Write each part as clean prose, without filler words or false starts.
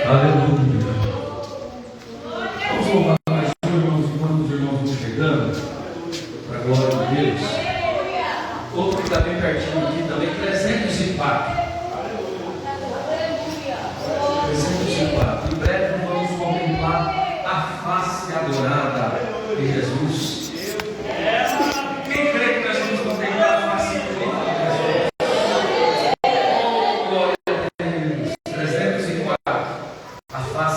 Aleluia. Vamos louvar mais um, irmãos, enquanto os irmãos vão chegando, para a glória de Deus. Outro que está bem pertinho aqui também, 304. 304. Em breve vamos contemplar a face adorada de Jesus. Quem crê que nós vamos contemplar a face de Jesus? Glória a Deus. 304. A face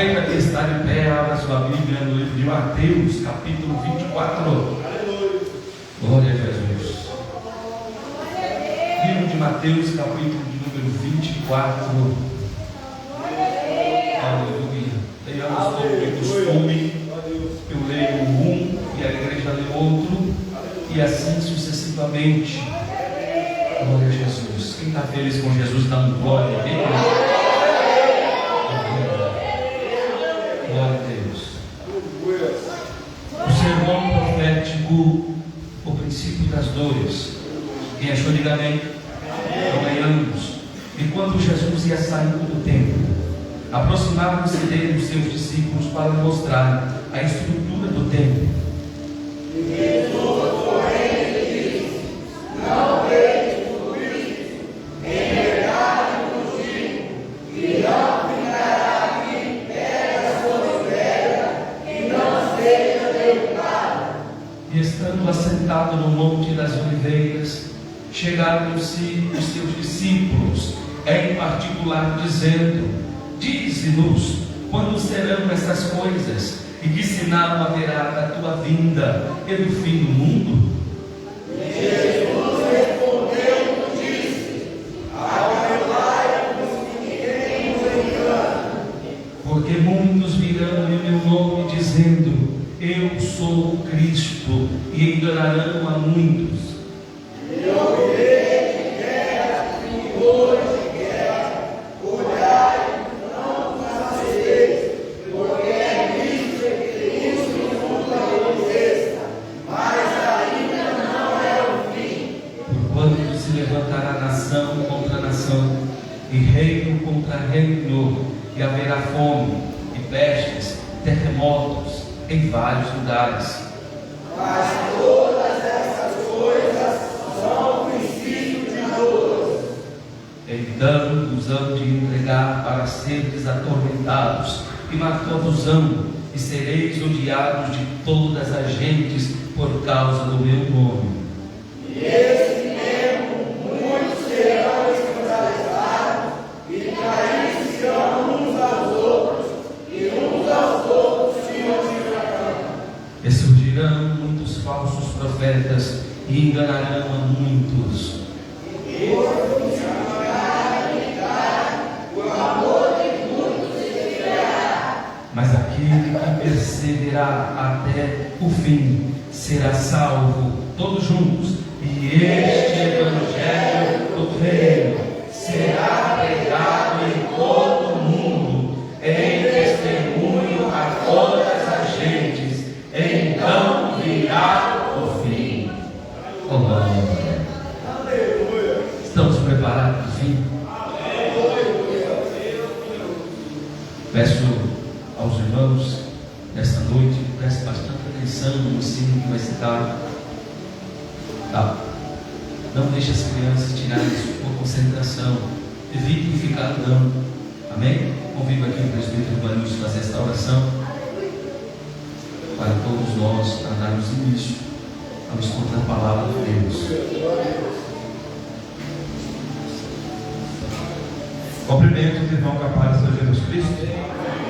Aproveita que está de pé, abra sua Bíblia no livro de Mateus, capítulo 24. Glória a Jesus. Livro de Mateus, capítulo de número 24. Aleluia. Leiamos como de costume. Eu leio um e a igreja lê outro, e assim sucessivamente. Glória a Jesus. Quem está feliz com Jesus, dá um glória a Deus. Glória a Deus. O sermão profético, o princípio das dores. Quem achou, diga amém. Ganhamos. E quando Jesus ia saindo do templo, aproximaram-se dele os seus discípulos para mostrar a estrutura do templo. Não vejo por isso, em verdade vos digo, que não ficará aqui pedra sobre pedra, que não seja derrubada. E estando assentado no Monte das Oliveiras, chegaram-se os seus discípulos, em particular, dizendo: dize-nos, quando serão essas coisas, e que sinal haverá da tua vinda e do fim do mundo? E Jesus respondeu e disse: acautelai-vos que ninguém vos engane. Porque muitos virão em meu nome dizendo: eu sou o Cristo, e enganarão a muitos. E ouvirei de guerra, e hoje de guerra, olhai, não faceis, porque é visto que isso nunca aconteça, mas ainda não é o fim. Porquanto se levantará nação contra nação, e reino contra reino, e haverá fome, e pestes, terremotos, em vários lugares. Mas todas essas coisas são princípio de dor. Então vos hão de entregar para seres atormentados, e matar-vos-ão, e sereis odiados de todas as gentes por causa do meu nome. E esse tempo muitos serão escandalizados, e trair-se-ão uns aos outros, e uns aos outros se odiarão. E surgirão muitos falsos profetas, e enganarão a muitos. O amor de muitos se esfriará. Mas aquele que perseverar até o fim será salvo. Todos juntos. E este evangelho do reino será pregado em todo o mundo, em testemunho a todas as gentes. Então virá o fim. Estamos preparados, sim? Peço aos irmãos nesta noite que prestem bastante atenção no ensino que vai se dar. Tá? Não deixe as crianças tirarem sua concentração. Evite ficar andando. Amém? Convido aqui o presbítero Vanilson fazer esta oração para todos nós, para darmos início ao estudo da palavra de Deus. Cumprimento o irmão com a paz do Senhor Jesus Cristo.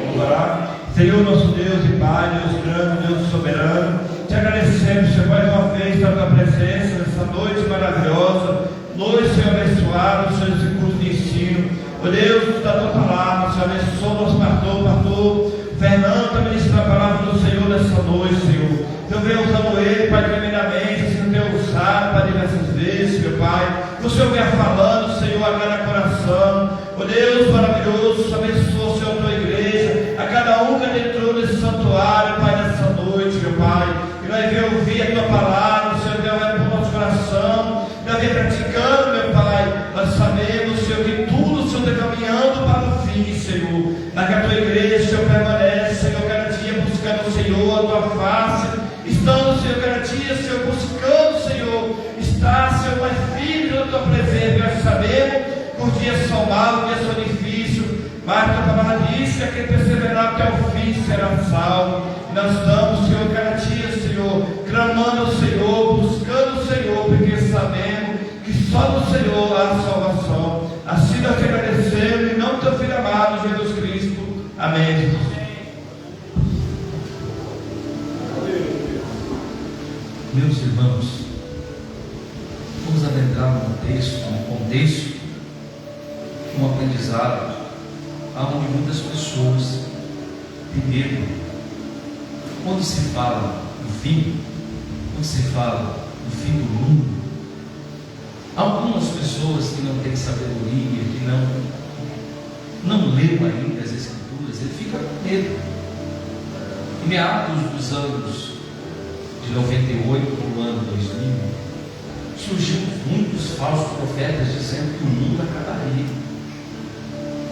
Vamos orar. Senhor nosso Deus e Pai, Deus grande, Deus soberano, te agradecemos, Senhor, mais uma vez pela tua presença nessa noite maravilhosa, noite, Senhor, abençoada, Senhor, esse curso de ensino. Ó Deus, da tua palavra, Senhor, abençoa o nosso pastor Fernando, para ministrar a palavra do Senhor nessa noite, Senhor. Eu venho usando ele, Pai, tremendamente, Senhor, tenho usado, Pai, diversas vezes, meu Pai. O Senhor venha falando, Senhor, agrada coração. Ó Deus maravilhoso, abençoa, Senhor, a tua igreja, a cada um que entrou nesse santuário, Pai, nessa noite, meu Pai. E nós venhamos ouvir a tua palavra, Senhor, venha para o nosso coração, nós venhamos praticando, meu Pai. Nós sabemos, Senhor, que tudo, Senhor, está caminhando para o fim, Senhor. Na que a tua igreja, Senhor, permanece, Senhor, cada dia buscando, Senhor, a tua face. Estando, Senhor, cada dia, Senhor, buscando, Senhor, está, Senhor, mais firme na tua presença. Nós sabemos que os dias são maus, os dias são difíceis, mas a tua palavra diz que aquele perseverar até o fim será salvo. E nós estamos, Senhor, cada dia, Senhor, clamando ao Senhor, buscando o Senhor, porque sabemos que só no Senhor há salvação. Assim nós te agradecemos, em nome do teu Filho amado, Jesus Cristo. Amém. onde muitas pessoas têm medo. Quando se fala no fim, quando se fala no fim do mundo, algumas pessoas que não têm sabedoria, que não leu ainda as Escrituras, ele fica com medo. Em meados dos anos de 98 para o ano 2000, surgiram muitos falsos profetas dizendo que o mundo acabaria.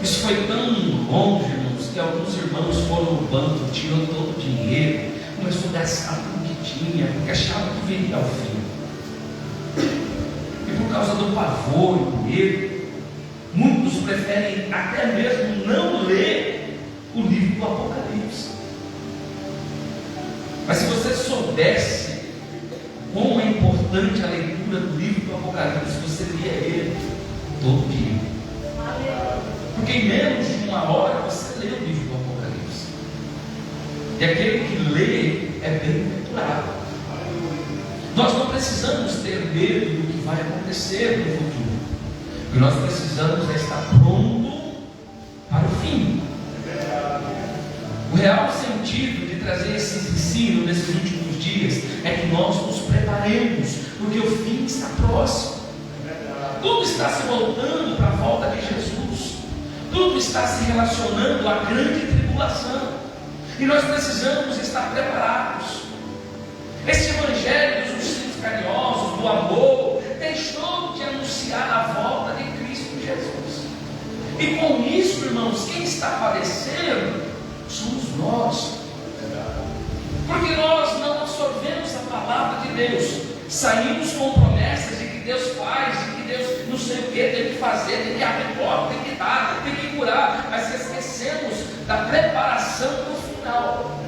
Isso foi tão longe, irmãos, que alguns irmãos foram no banco, tirando todo o dinheiro, começou a gastar tudo que tinha, porque achavam que viria ao fim. E por causa do pavor e do medo, muitos preferem até mesmo não ler o livro do Apocalipse. Mas se você soubesse como é importante a leitura do livro do Apocalipse, você lia ele todo dia. Porque em menos de uma hora você lê o livro do Apocalipse. E aquele que lê é bem-aventurado. Nós não precisamos ter medo do que vai acontecer no futuro. O que nós precisamos é estar pronto para o fim. O real sentido de trazer esses ensinos nesses últimos dias é que nós nos preparemos, porque o fim está próximo. Tudo está se voltando para a volta de Jesus. Tudo está se relacionando à grande tribulação. E nós precisamos estar preparados. Esse evangelho dos ursinhos carinhosos, do amor, deixou de anunciar a volta de Cristo Jesus. E com isso, irmãos, quem está padecendo somos nós. Porque nós não absorvemos a palavra de Deus. Saímos com promessas de que Deus faz, de que Deus não sei o que tem que fazer, tem que abrir porta, tem que dar, tem que curar, mas esquecemos da preparação para o final.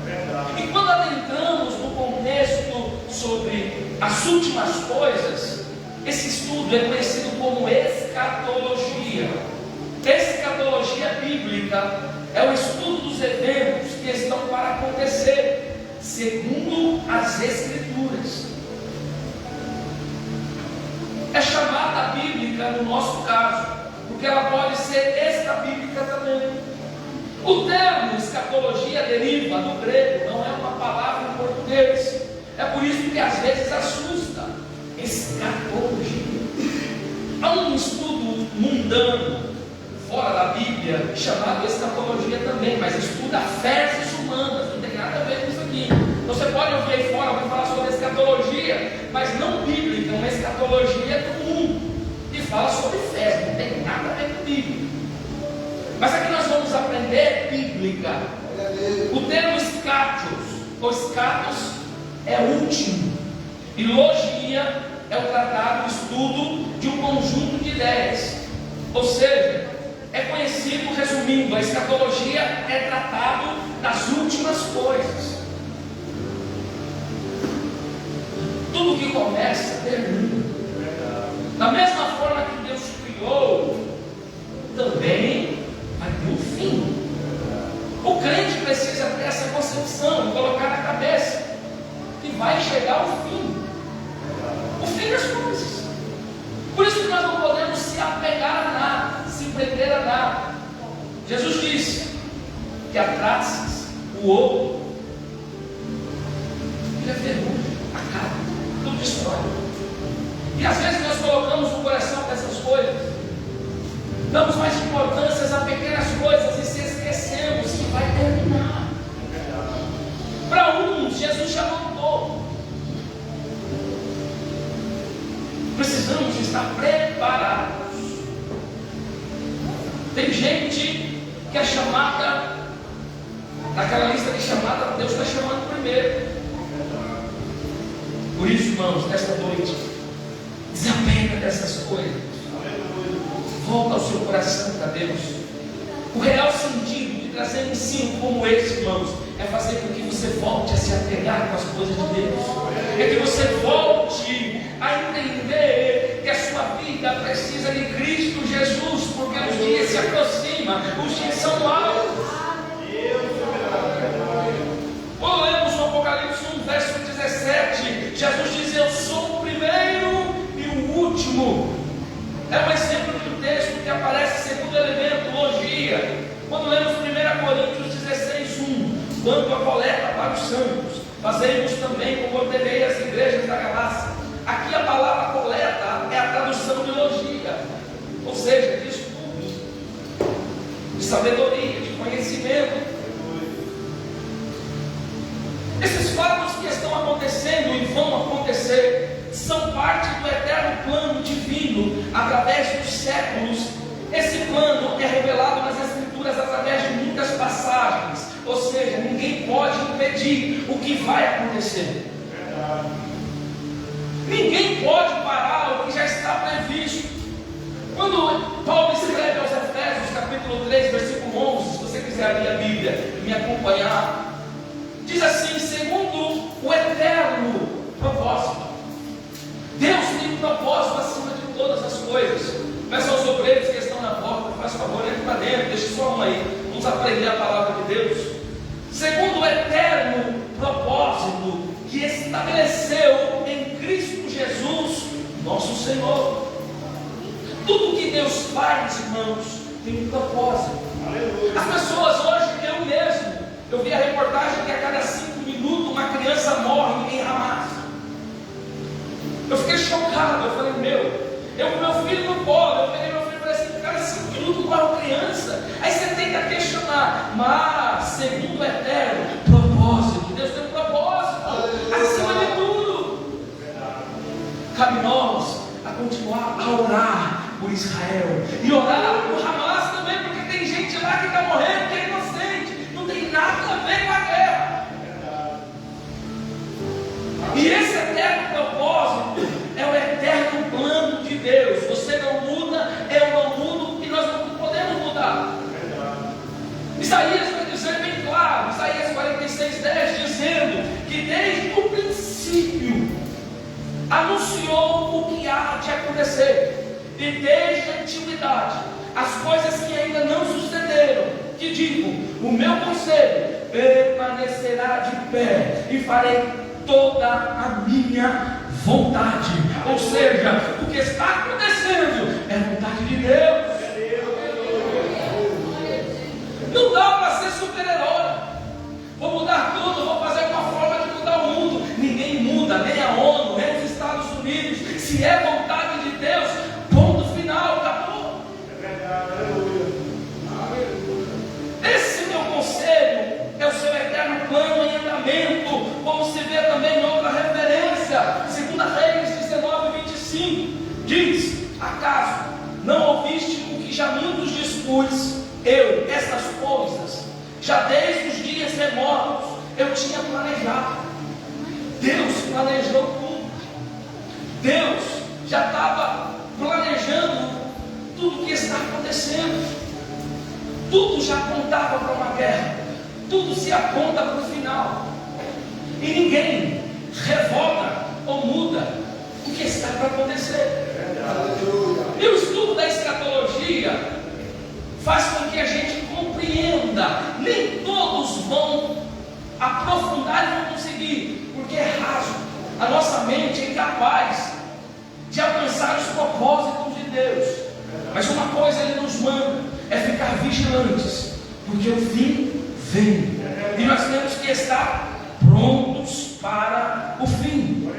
E quando adentramos no contexto sobre as últimas coisas, esse estudo é conhecido como escatologia. Escatologia bíblica é o estudo dos eventos que estão para acontecer, segundo as Escrituras. É chamada bíblica no nosso caso, porque ela pode ser extrabíblica também. O termo escatologia deriva do grego, não é uma palavra em português. É por isso que às vezes assusta. Escatologia. Há um estudo mundano fora da Bíblia chamado escatologia também, mas estuda fezes humanas, não tem nada a ver com isso aqui. Você pode ouvir aí fora alguém falar sobre escatologia, mas não bíblica, uma escatologia do mundo, que fala sobre fezes, não tem nada a ver com Bíblia. Mas aqui nós vamos aprender bíblica. O termo escatos, ou escatos, é último, e logia é o tratado, o estudo de um conjunto de ideias. Ou seja, é conhecido, resumindo, a escatologia é tratado das últimas coisas. Tudo que começa, termina. Da mesma forma que Deus criou, também vai ter um fim. O crente precisa ter essa concepção, colocar na cabeça que vai chegar o fim. O fim das coisas. Por isso que nós não podemos se apegar a nada, se prender a nada. Jesus disse que a traças, o ouro, ele é ferrugem, acaba, tudo destrói. E às vezes nós colocamos no coração dessas coisas, damos mais importância a pequenas coisas e se esquecemos que vai terminar. Para uns, Jesus já voltou. Precisamos estar preparados. Tem gente que é chamada, naquela lista de chamada, Deus está chamando primeiro. Por isso, irmãos, nesta noite, desapega dessas coisas. Volta ao seu coração para Deus. O real sentido de trazer um ensino como esse, irmãos, é fazer com que você volte a se apegar com as coisas de Deus. É que você volte a entender que a sua vida precisa de Cristo Jesus, porque os dias se aproximam, os dias são maus. Quando lemos no Apocalipse 1, verso 17, Jesus diz: eu sou o primeiro e o último. É um exemplo de um texto que aparece segundo elemento, logia. Quando dando a coleta para os santos. Fazemos também como ordenei as igrejas da Galácia. Aqui a palavra coleta é a tradução de logia, ou seja, de estudos, de sabedoria, de conhecimento. Esses fatos que estão acontecendo e vão acontecer são parte do eterno plano divino através dos séculos. Esse plano é revelado nas Escrituras através de muitas passagens, ou seja, ninguém pode impedir o que vai acontecer. Ninguém pode parar o que já está previsto. Quando Paulo escreve aos Efésios, capítulo 3, versículo 11, se você quiser abrir a Bíblia e me acompanhar, diz assim: segundo o eterno propósito. Deus tem um propósito acima de todas as coisas. Peço aos obreiros que estão na porta, faz favor, entre para dentro, deixe só um aí. Vamos aprender a palavra de Deus. Segundo o eterno propósito que estabeleceu em Cristo Jesus, nosso Senhor. Tudo que Deus faz, irmãos, tem um propósito. As pessoas hoje, eu mesmo, eu vi a reportagem que a cada 5 minutos uma criança morre em Hamas. Eu fiquei chocado, eu falei, meu filho no colo, eu peguei meu filho e falei assim, cada 5 minutos morre uma criança. Aí você tenta questionar, mas segundo o eterno propósito, Deus tem um propósito acima de tudo. Cabe nós a continuar a orar por Israel e orar por Hamas também, porque tem gente lá que está morrendo, que é inocente, não tem nada a ver com a guerra. E esse eterno propósito é o eterno plano de Deus. Você não muda, eu não mudo, e nós não podemos mudar. Isaías vai dizer bem claro, Isaías 46:10, dizendo que desde o princípio anunciou o que há de acontecer, e desde a antiguidade as coisas que ainda não sucederam, que digo, o meu conselho permanecerá de pé, e farei toda a minha vontade. Ou seja, o que está acontecendo é a vontade de Deus. Não dá para ser super-herói. Vou mudar tudo, vou fazer uma forma de mudar o mundo. Ninguém muda, nem a ONU, nem os Estados Unidos. Se é vontade de Deus, ponto final, acabou. Esse meu conselho é o seu eterno plano em andamento, como se vê também em outra referência. 2 Reis 19:25 diz: acaso não ouviste o que já muitos dispus? Eu, essas coisas, já desde os dias remotos, eu tinha planejado. Deus planejou tudo. Deus já estava planejando tudo o que está acontecendo. Tudo já apontava para uma guerra. Tudo se aponta para o final. E ninguém revoga ou muda o que está para acontecer. E o estudo da escatologia faz com que a gente compreenda. Nem todos vão aprofundar e vão conseguir, porque é raso. A nossa mente é incapaz de alcançar os propósitos de Deus. Mas uma coisa Ele nos manda é ficar vigilantes, porque o fim vem, e nós temos que estar prontos para o fim.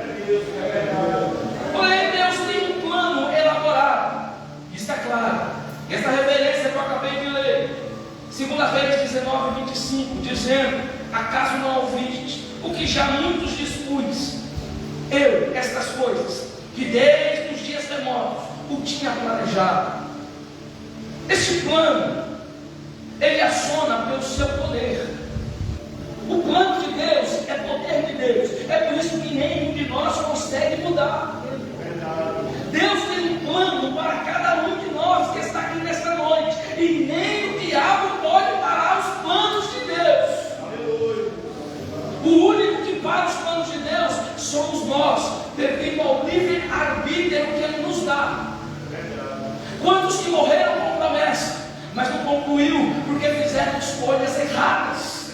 Porém, Deus tem um plano elaborado, está claro. Essa referência que eu acabei de ler, 2 Reis 19:25, dizendo: acaso não ouviste o que já muitos dispus? Eu, estas coisas, que desde os dias remotos o tinha planejado. Este plano, ele aciona pelo seu poder. O plano de Deus é poder de Deus. É por isso que nenhum de nós consegue mudar. Deus tem um plano para cada um de nós que está aqui nesta noite, e nem o diabo pode parar os planos de Deus. O único que para os planos de Deus somos nós, devido ao livre-arbítrio que Ele nos dá. Quantos que morreram com promessa, mas não concluiu porque fizeram escolhas erradas?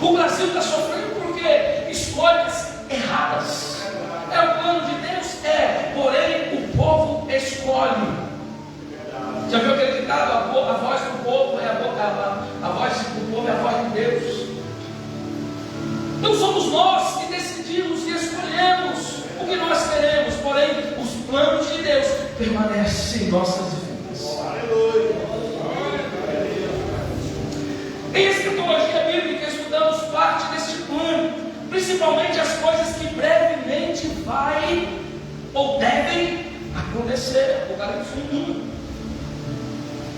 O Brasil está sofrendo porque escolhas erradas. É o plano de Deus? É, porém o povo escolhe. Já viu aquele ditado? A voz do povo é a permanece em nossas vidas. Em escatologia bíblica estudamos parte deste plano, principalmente as coisas que brevemente vai ou devem acontecer. Apocalipse 1.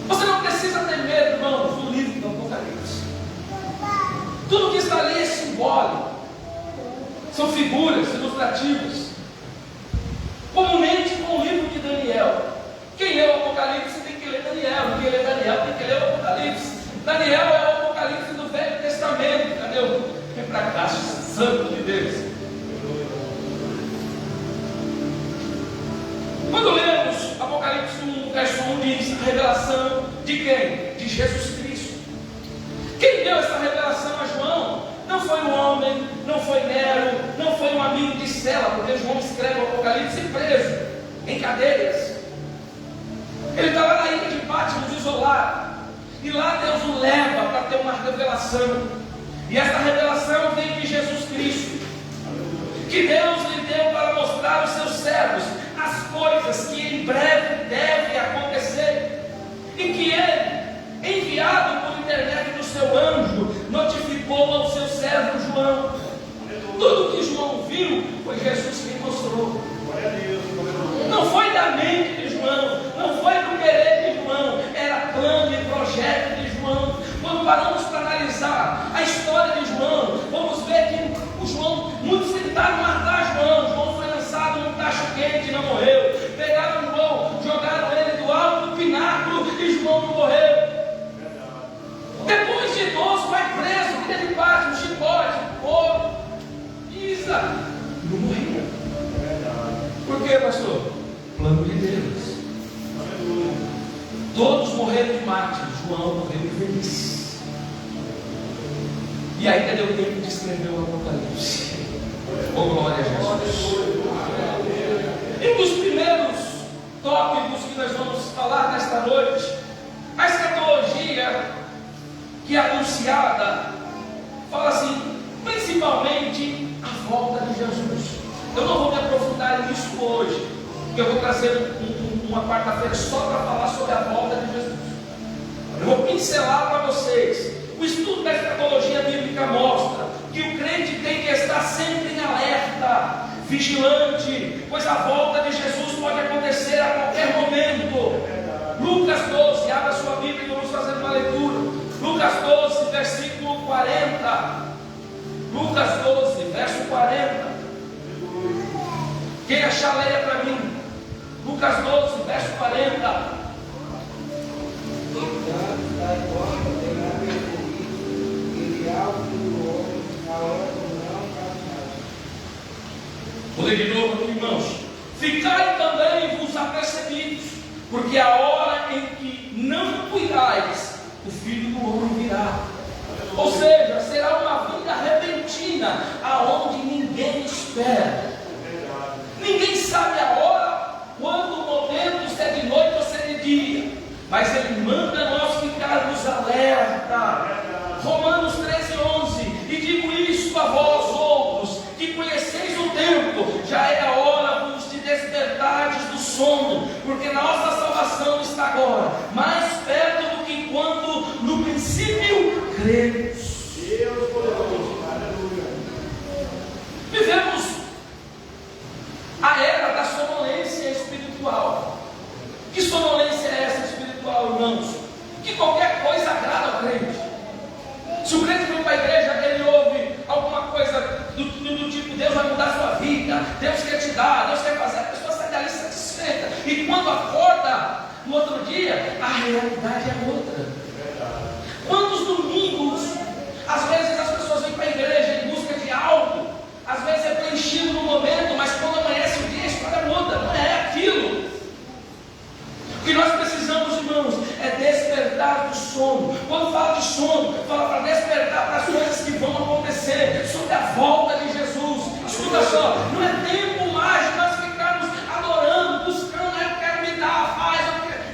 Você não precisa ter medo, irmãos, do livro do Apocalipse. Tudo que está ali é simbólico, são figuras ilustrativas, comumente com o livro de Daniel. Quem lê o Apocalipse tem que ler Daniel, quem lê Daniel tem que ler o Apocalipse. Daniel é o Apocalipse do Velho Testamento. Cadê o? Vem para cá, santo de Deus. Quando lemos Apocalipse 1, verso 1, diz a revelação de quem? De Jesus Cristo. Quem deu essa revelação a João não foi um homem, não foi Nero, não foi um amigo de cela, porque João escreve o Apocalipse preso, em cadeias. Ele estava na ilha de Patmos, isolado, e lá Deus o leva para ter uma revelação, e essa revelação vem de Jesus Cristo, que Deus lhe deu para mostrar aos seus servos as coisas que em breve devem acontecer, e que ele, enviado por intermédio do seu anjo, notificou ao seu servo João. Tudo que João viu foi Jesus quem mostrou. Não foi da mente de João, não foi do querer de João, era plano e projeto de João. Quando paramos para analisar a história de João, vamos ver que o João, muitos tentaram matar João. João foi lançado num tacho quente e não morreu. Pegaram João, jogaram ele do alto do pináculo e João não morreu. Depois de idoso, vai preso, que teve parte, um chicote, couro, pisa, não morria. Por quê, pastor? Plano de Deus. Todos morreram de mártir, João morreu de velhice. E ainda deu tempo de escrever o Apocalipse. Oh, glória a Jesus. E um dos primeiros tópicos que nós vamos falar nesta noite, a escatologia que é anunciada, fala assim, principalmente a volta de Jesus. Eu não vou me aprofundar nisso hoje, porque eu vou trazer uma quarta-feira só para falar sobre a volta de Jesus. Eu vou pincelar para vocês. O estudo da escatologia bíblica mostra que o crente tem que estar sempre em alerta, vigilante, pois a volta de Jesus pode acontecer a qualquer momento. Lucas 12, abra sua Bíblia e vamos fazer uma leitura. Lucas 12, versículo 40. Lucas 12, verso 40. Quem achar, leia para mim. Lucas 12, verso 40. Vou ler de novo aqui, irmãos. Ficai também vos apercebidos, porque a hora em que não cuidais, o Filho do Homem virá. Ou seja, será uma vinda repentina, aonde ninguém espera. Ninguém sabe a hora, quando o momento, se é de noite ou se é de dia, mas Ele manda nós ficarmos alerta. Romanos 13:11. E digo isso a vós outros, que conheceis o tempo, já é a hora vos de despertardes do sono, porque nossa salvação está agora, mais perto do que quando no princípio cremos. Deus poderoso, aleluia. Vivemos a era da sonolência espiritual. Que sonolência é essa espiritual, irmãos? Que qualquer coisa agrada ao crente. Se o crente vem para a igreja, ele ouve alguma coisa do tipo, Deus vai mudar a sua vida, Deus quer te dar, Deus quer fazer, a pessoa sai dali satisfeita. E quando acorda no outro dia, a realidade é outra. Quantos domingos, às vezes as pessoas vêm para a igreja em busca de algo, às vezes é preenchido no momento, mas quando amanhece o dia, a história muda, não é aquilo. O que nós precisamos, irmãos, é despertar do sono. Quando fala de sono, fala para despertar para as coisas que vão acontecer, sobre a volta de Jesus. Escuta só, não é tempo mais de nós ficarmos adorando, buscando, eu quero me dar a paz,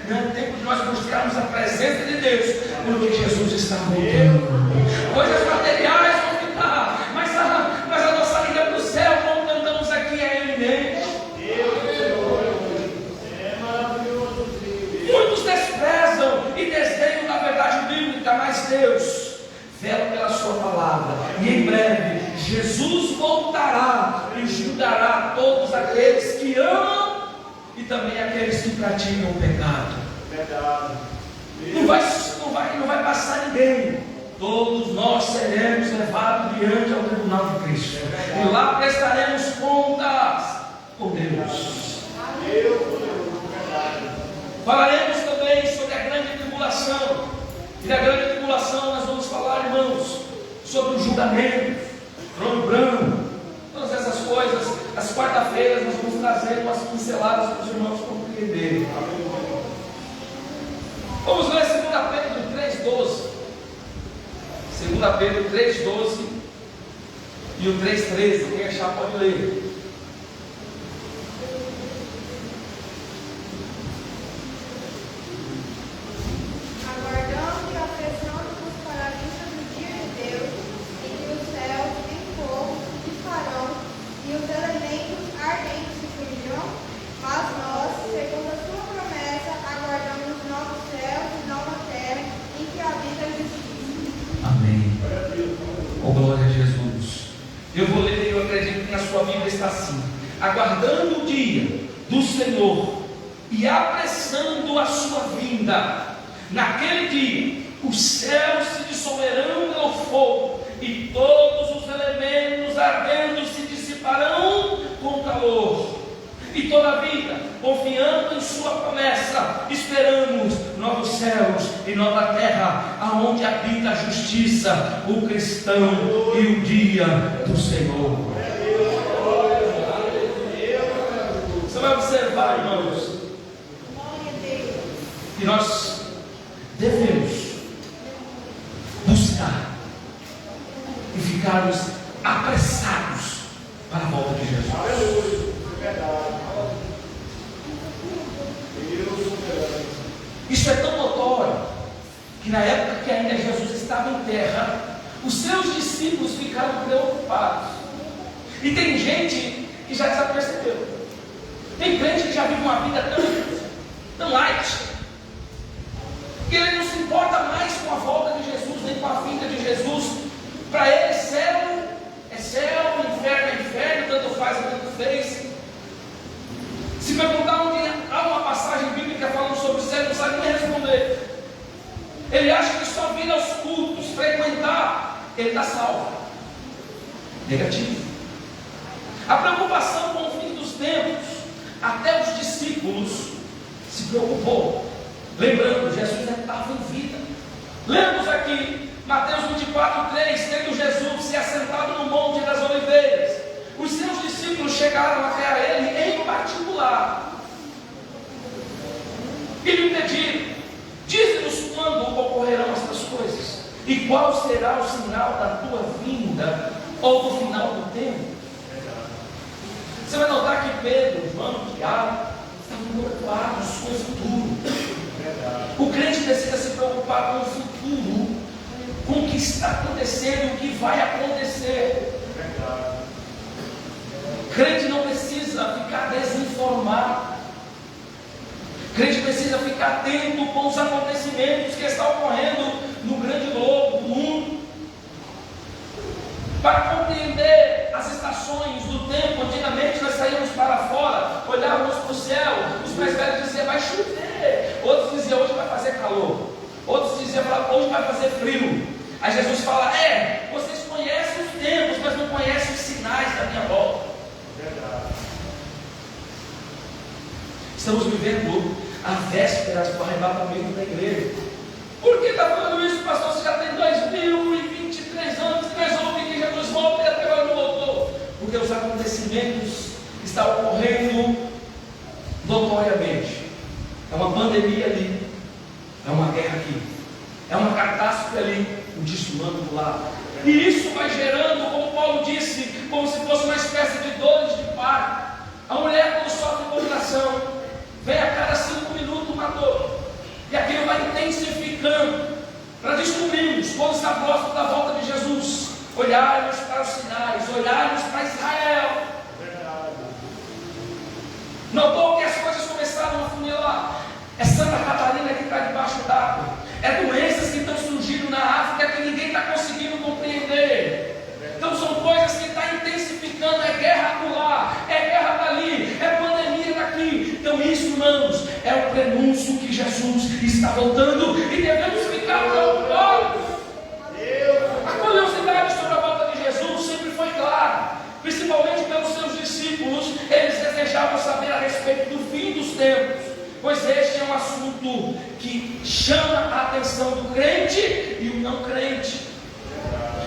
não é tempo de nós buscarmos a presença de Deus, porque Jesus está voltando. Coisas materiais vão ficar, mas a nossa ida para o céu, como cantamos aqui, é eminente. voltará e julgará todos aqueles que amam e também aqueles que praticam o pecado. Não vai passar ninguém. Todos nós seremos levados diante ao tribunal de Cristo. E lá prestaremos contas com Deus. Falaremos também sobre a grande tribulação. E da grande tribulação nós vamos falar, irmãos, sobre o julgamento, trono branco, todas essas coisas. As quarta-feiras nós vamos trazer umas pinceladas para os irmãos compreenderem. Vamos ler 2 Pedro 3,12. 2 Pedro 3,12 e o 3,13. Quem achar pode ler. Aguardando e apressando-nos para a vista do dia de Deus, em que os céus em fogo disparão e os elementos ardentes se fundirão, mas nós, segundo a sua promessa, aguardamos novos céus e nova terra em que habita a justiça. Amém. Oh, glória a Jesus. Eu vou ler e eu acredito que na sua Bíblia está assim: aguardando o dia do Senhor e apressando a sua vinda. Naquele dia os céus se dissolverão pelo fogo e todos os elementos ardendo se dissiparão com calor. E todavia, confiando em sua promessa, esperamos novos céus e nova terra, aonde habita a justiça, o cristão e o dia do Senhor. Você vai observar, irmãos, que nós devemos buscar e ficarmos apressados para a volta de Jesus. Isso é tão notório que na época que ainda Jesus estava em terra, os seus discípulos ficaram preocupados. E tem gente que já desapercebeu. Tem crente que já vive uma vida tão light, que ele não se importa mais com a volta de Jesus, nem com a vinda de Jesus. Para ele, céu é céu, inferno é inferno, tanto faz, tanto fez. Se perguntar onde há uma passagem bíblica falando sobre o céu, ele não sabe nem responder. Ele acha que só vir aos cultos, frequentar, ele está salvo. Negativo. A preocupação com o fim dos tempos, até os discípulos se preocupou. Lembrando, Jesus estava em vida. Lemos aqui, Mateus 24:3, tendo Jesus se assentado no Monte das Oliveiras, os seus discípulos chegaram até a ele em particular e lhe pediram: dize-nos quando ocorrerão estas coisas, e qual será o sinal da tua vinda ou do final do tempo. Você vai notar que Pedro, João, Tiago estavam preocupados com o futuro. O crente precisa se preocupar com o futuro, com o que está acontecendo e o que vai acontecer. Crente não precisa ficar desinformado. Crente precisa ficar atento com os acontecimentos que estão ocorrendo no grande globo do mundo, para compreender as estações do tempo. Antigamente nós saímos para fora, olhávamos para o céu, os mais velhos diziam: vai chover. Outros diziam: hoje vai fazer calor. Outros diziam: hoje vai fazer frio. Aí Jesus fala: vocês conhecem os tempos, mas não conhecem os sinais da minha volta. Estamos vivendo a véspera do arrebatamento da igreja. Por que está falando isso, pastor? Você já tem 2023 anos que nós ouvimos que Jesus volta e até agora não voltou. Porque os acontecimentos estão ocorrendo notoriamente. É uma pandemia ali, é uma guerra aqui, é uma catástrofe ali, um tsunami do lado. E isso vai gerando, como Paulo disse, como se fosse uma espécie de dores de parto. A mulher, quando sofre convulsão, vem a cada 5 minutos uma dor, e aquilo vai intensificando, para descobrirmos quando está próximo da volta de Jesus, olharmos para os sinais, olharmos para Israel. Notou que as coisas começaram a funilar? É Santa Catarina que está debaixo d'água, é doenças que estão surgindo na África que ninguém está conseguindo compreender. Então são coisas que estão intensificando está voltando e devemos ficar preocupados. A curiosidade sobre a volta de Jesus sempre foi clara, principalmente pelos seus discípulos. Eles desejavam saber a respeito do fim dos tempos, pois este é um assunto que chama a atenção do crente e o não crente.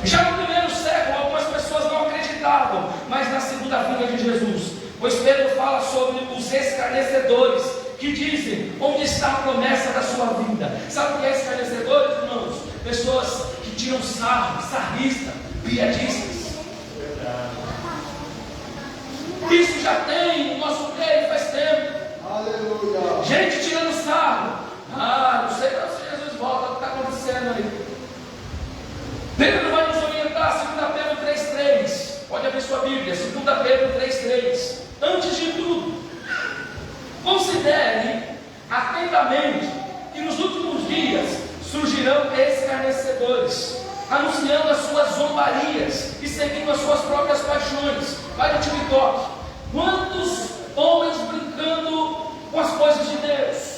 Já no primeiro século, algumas pessoas não acreditavam mais na segunda vinda de Jesus, pois Pedro fala sobre os escarnecedores, que dizem: onde está a promessa da sua vinda? Sabe o que é escarnecedores, irmãos? Pessoas que tiram sarro, sarrista, piadistas. Isso já tem no nosso meio faz tempo. Aleluia. Gente tirando sarro. Não sei se Jesus volta, o que está acontecendo aí? Pedro vai nos orientar, 2 Pedro 3,3. Pode abrir sua Bíblia, 2 Pedro 3,3. Antes de tudo, considere atentamente que nos últimos dias surgirão escarnecedores, anunciando as suas zombarias e seguindo as suas próprias paixões. Vai no TikTok. Quantos homens brincando com as coisas de Deus?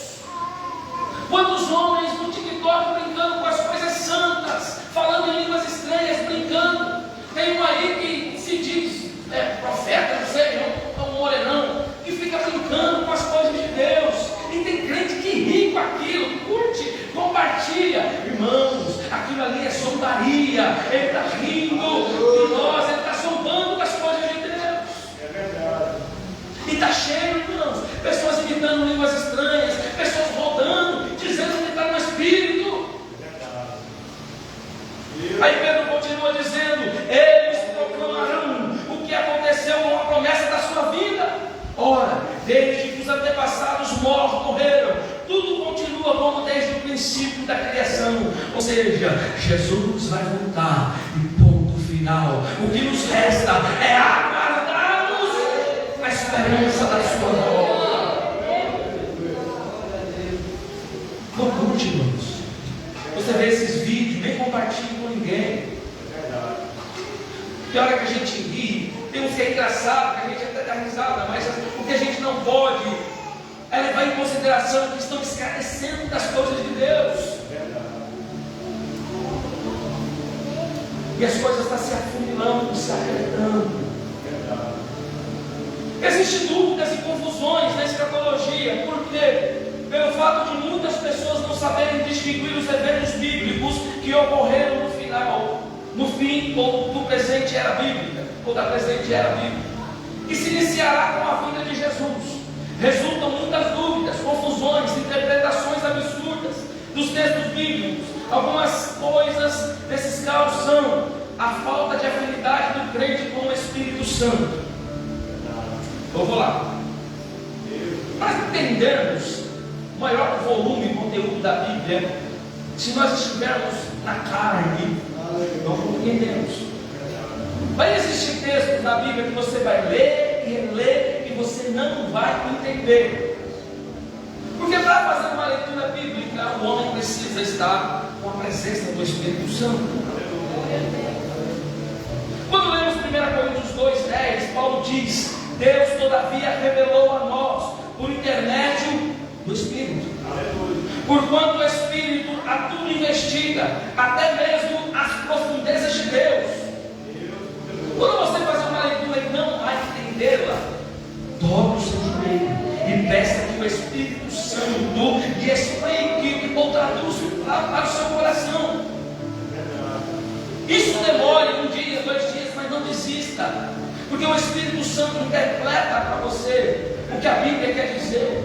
Quantos homens no TikTok brincando com as coisas santas, falando em línguas estranhas, brincando? Tem um aí que se diz profeta, não sei, é um morenão, que fica brincando com as coisas de Deus. E tem crente que ri com aquilo, curte, compartilha. Irmãos, aquilo ali é zombaria. Ele está rindo de nós, ele está zombando das coisas de Deus. É verdade. E está cheio, irmãos, pessoas imitando línguas estranhas, pessoas rodando, dizendo que está no Espírito. Aí Pedro continua dizendo: eles proclamarão o que aconteceu com a promessa da sua vida. Ora, desde que os antepassados morreram, tudo continua como desde o princípio da criação. Ou seja, Jesus vai voltar e ponto final. O que nos resta é aguardarmos a esperança da sua volta. Não curte, irmãos. Você vê esses vídeos, nem compartilha com ninguém. Tem hora que a gente ri, tem uns que é engraçado, que a gente até dá risada, mas o que a gente não pode é levar em consideração que estão escarnecendo das coisas de Deus. E as coisas estão se afunilando, se apertando. Existem dúvidas e confusões na escatologia. Por quê? Pelo fato de muitas pessoas não saberem distinguir os eventos bíblicos que ocorreram no final, no fim ou do presente era bíblica, ou da presente era bíblica, que se iniciará com a vinda de Jesus. Resultam muitas dúvidas, confusões, interpretações absurdas dos textos bíblicos. Algumas coisas desses casos são a falta de afinidade do crente com o Espírito Santo. Eu vou lá. Para entendermos o maior volume e conteúdo da Bíblia, se nós estivermos na carne, nós compreendemos. Vai existir textos na Bíblia que você vai ler e reler e você não vai entender. Porque para fazer uma leitura bíblica, o homem precisa estar com a presença do Espírito Santo. Quando lemos 1 Coríntios 2,10, Paulo diz: Deus todavia revelou a nós por intermédio do Espírito. Porquanto o Espírito a tudo investiga, até mesmo as profundezas de Deus. Quando você faz uma leitura e não vai entendê-la, dobre o seu joelho e peça que o Espírito Santo lhe explique ou traduza para o seu coração. Isso demore 1 dia, 2 dias, mas não desista, porque o Espírito Santo interpreta para você o que a Bíblia quer dizer.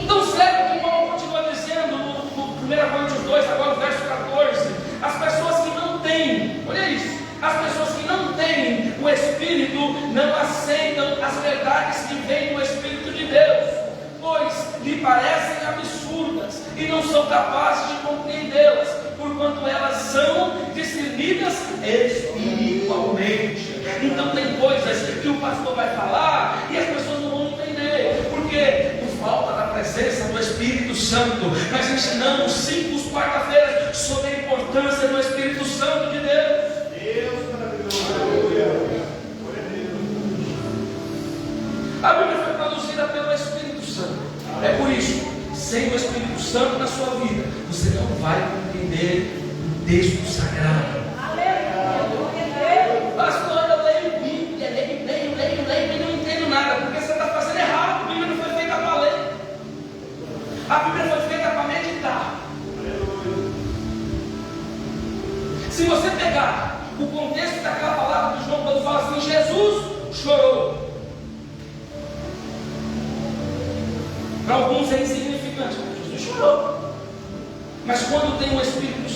Então, sério que Paulo continua dizendo no 1 Coríntios 2, agora o verso 14: as pessoas que não têm, olha isso, as pessoas que não têm o Espírito não aceitam as verdades que vêm do Espírito de Deus, pois lhe parecem absurdas e não são capazes de compreendê-las, porquanto elas são discernidas espiritualmente. Então tem coisas que o pastor vai falar e as pessoas não vão entender, porque por falta da presença do Espírito Santo. Nós ensinamos 5 quarta-feiras sobre a importância do Espírito Santo de Deus. A Bíblia foi produzida pelo Espírito Santo. É por isso, sem o Espírito Santo na sua vida, você não vai compreender o texto sagrado. Pastor, eu leio Bíblia, leio e não entendo nada, porque você está fazendo errado. A Bíblia não foi feita para ler, a Bíblia foi feita para meditar. Se você pegar o contexto daquela palavra de João, quando fala assim, Jesus chorou, para alguns é insignificante, Jesus chorou. Mas quando tem o Espírito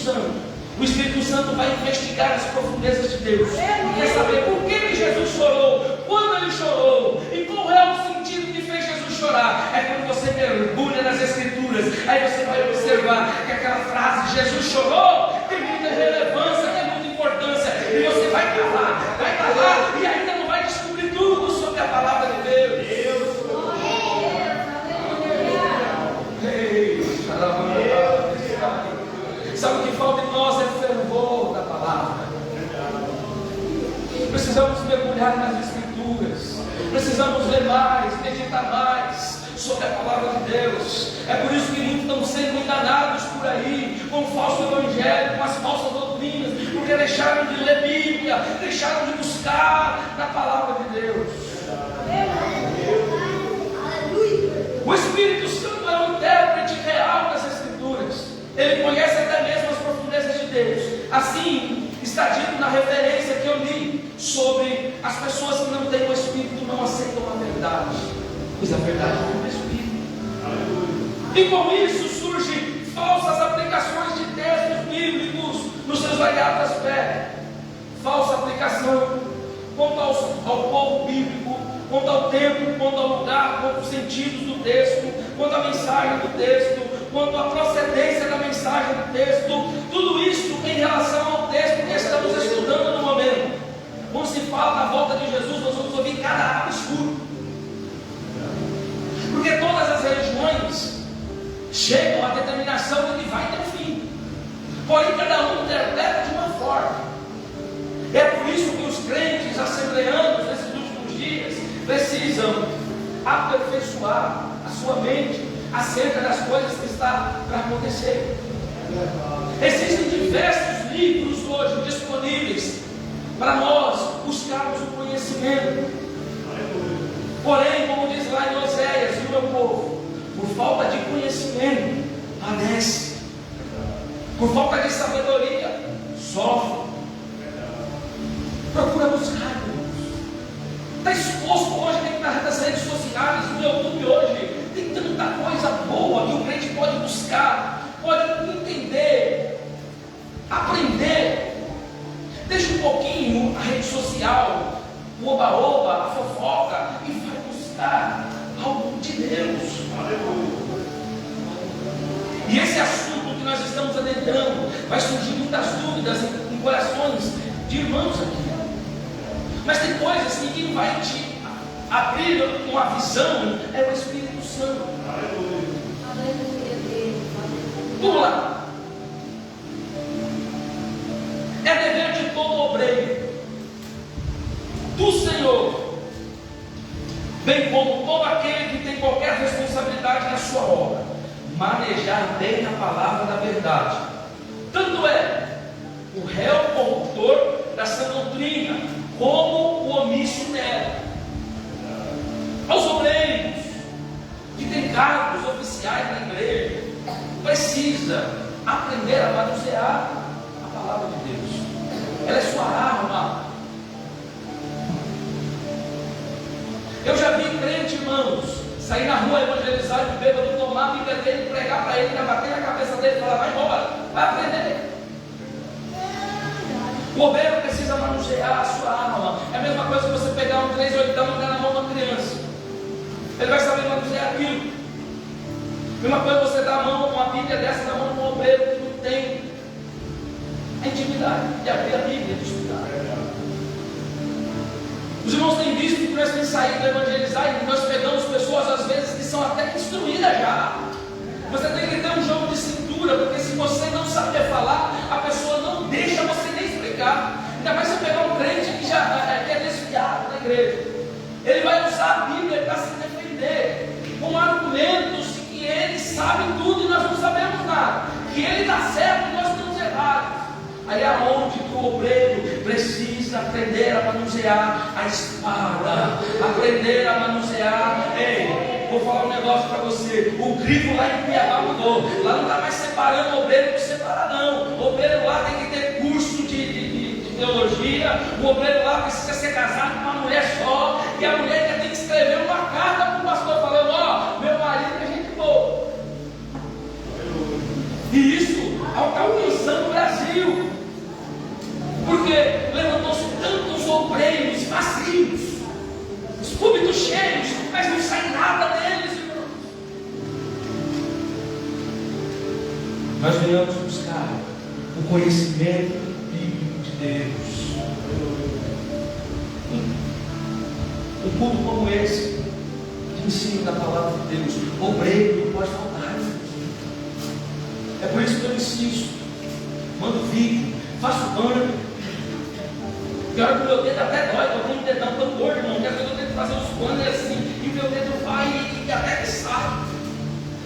Santo vai investigar as profundezas de Deus. E quer saber por que Jesus chorou, quando ele chorou, e qual é o sentido que fez Jesus chorar. É quando você mergulha nas Escrituras, aí você vai observar que aquela frase, Jesus chorou, tem muita relevância, tem muita importância, e você vai cavar, e ainda não vai descobrir tudo sobre a palavra de Deus. Sabe o que falta em nós é fervor da palavra. Precisamos mergulhar nas Escrituras, precisamos ler mais, meditar mais sobre a palavra de Deus. É por isso que muitos estão sendo enganados por aí com o falso evangelho, com as falsas doutrinas, porque deixaram de ler Bíblia, deixaram de buscar na palavra de Deus. O Espírito Santo é um intérprete real das Escrituras. Ele conhece até mesmo as profundezas de Deus. Assim está dito na referência que eu li sobre as pessoas que não têm o Espírito, não aceitam a verdade, pois a verdade é o Espírito. E com isso surgem falsas aplicações de textos bíblicos nos seus variados aspectos. Falsa aplicação quanto ao povo bíblico, quanto ao tempo, quanto ao lugar, quanto aos sentidos do texto, quanto à mensagem do texto, quanto à procedência da mensagem do texto. Tudo isso em relação ao texto que estamos estudando no momento. Quando se fala da volta de Jesus, nós vamos ouvir cada absurdo, porque todas as religiões chegam à determinação de que vai ter um fim, porém cada um interpreta de uma forma. É por isso que os crentes assembleanos nesses últimos dias precisam aperfeiçoar a sua mente acerca das coisas que está para acontecer. Existem diversos livros hoje disponíveis para nós buscarmos o conhecimento. Porém, como diz lá em Oséias, e o meu povo, por falta de conhecimento, padece. Por falta de sabedoria, sofre. Procura buscar, irmãos. Está exposto hoje nas redes sociais, no YouTube hoje. Tem tanta coisa boa que o crente pode buscar, pode entender, aprender. Deixa um pouquinho a rede social, o oba-oba, a fofoca, e vai buscar algo de Deus. E esse assunto que nós estamos adentrando, vai surgir muitas dúvidas em corações de irmãos aqui. Mas tem coisas que quem vai te abrir uma visão é o Espírito Santo. Vamos lá. É dever de todo obreiro do Senhor, bem como todo aquele que tem qualquer responsabilidade na sua obra, manejar bem a palavra da verdade. Tanto é o réu corruptor da sã doutrina, como o omisso nela. Aos obreiros que têm cargos oficiais na igreja, precisa aprender a manusear a palavra de Deus. Ela é sua arma. Eu já vi crente, irmãos, sair na rua evangelizar de bêbado, tomar a Bíblia dele, pregar para ele, bater na cabeça dele e falar: vai embora, vai aprender. O obreiro precisa manusear a sua arma. É a mesma coisa que você pegar um 3/8 e dar na mão de uma criança. Ele vai saber manusear aquilo. Mesma coisa você dar a mão com uma Bíblia dessa na mão de um obreiro que não tem a intimidade de abrir a Bíblia, de estudar. Os irmãos têm visto que nós temos saído a evangelizar e nós pegamos pessoas às vezes que são até instruídas já. Você tem que ter um jogo de cintura, porque se você não saber falar, a pessoa não deixa você nem explicar. Ainda mais se pegar um crente que já é desviado da igreja. Ele vai usar a Bíblia para se defender com argumentos que ele sabe sabe tudo e nós não sabemos nada. Que ele está certo e nós estamos errados. Aí é onde que o obreiro precisa aprender a manusear a espada, aprender a manusear. Ei, vou falar um negócio para você. O grifo lá em Cuiabá mudou. Lá não está mais separando obreiro por separar, não. O obreiro lá tem que ter curso de teologia. O obreiro lá precisa ser casado com uma mulher só. E a mulher ainda tem que escrever uma carta para o pastor falando: ó, meu marido é gente boa. E isso está alcançando o Brasil. Porque levantou-se tantos obreiros vazios, os púlpitos cheios, mas não sai nada deles, irmãos. Nós venhamos buscar o conhecimento bíblico de Deus. Um culto como esse, de ensino da palavra de Deus, obreiro não pode faltar. É por isso que eu insisto, mando vídeo, faço banner. Pior que o meu dedo até dói, eu tenho um dedão tão gordo, irmão, que às vezes eu tento fazer os banners assim, e meu dedo vai e até que sai.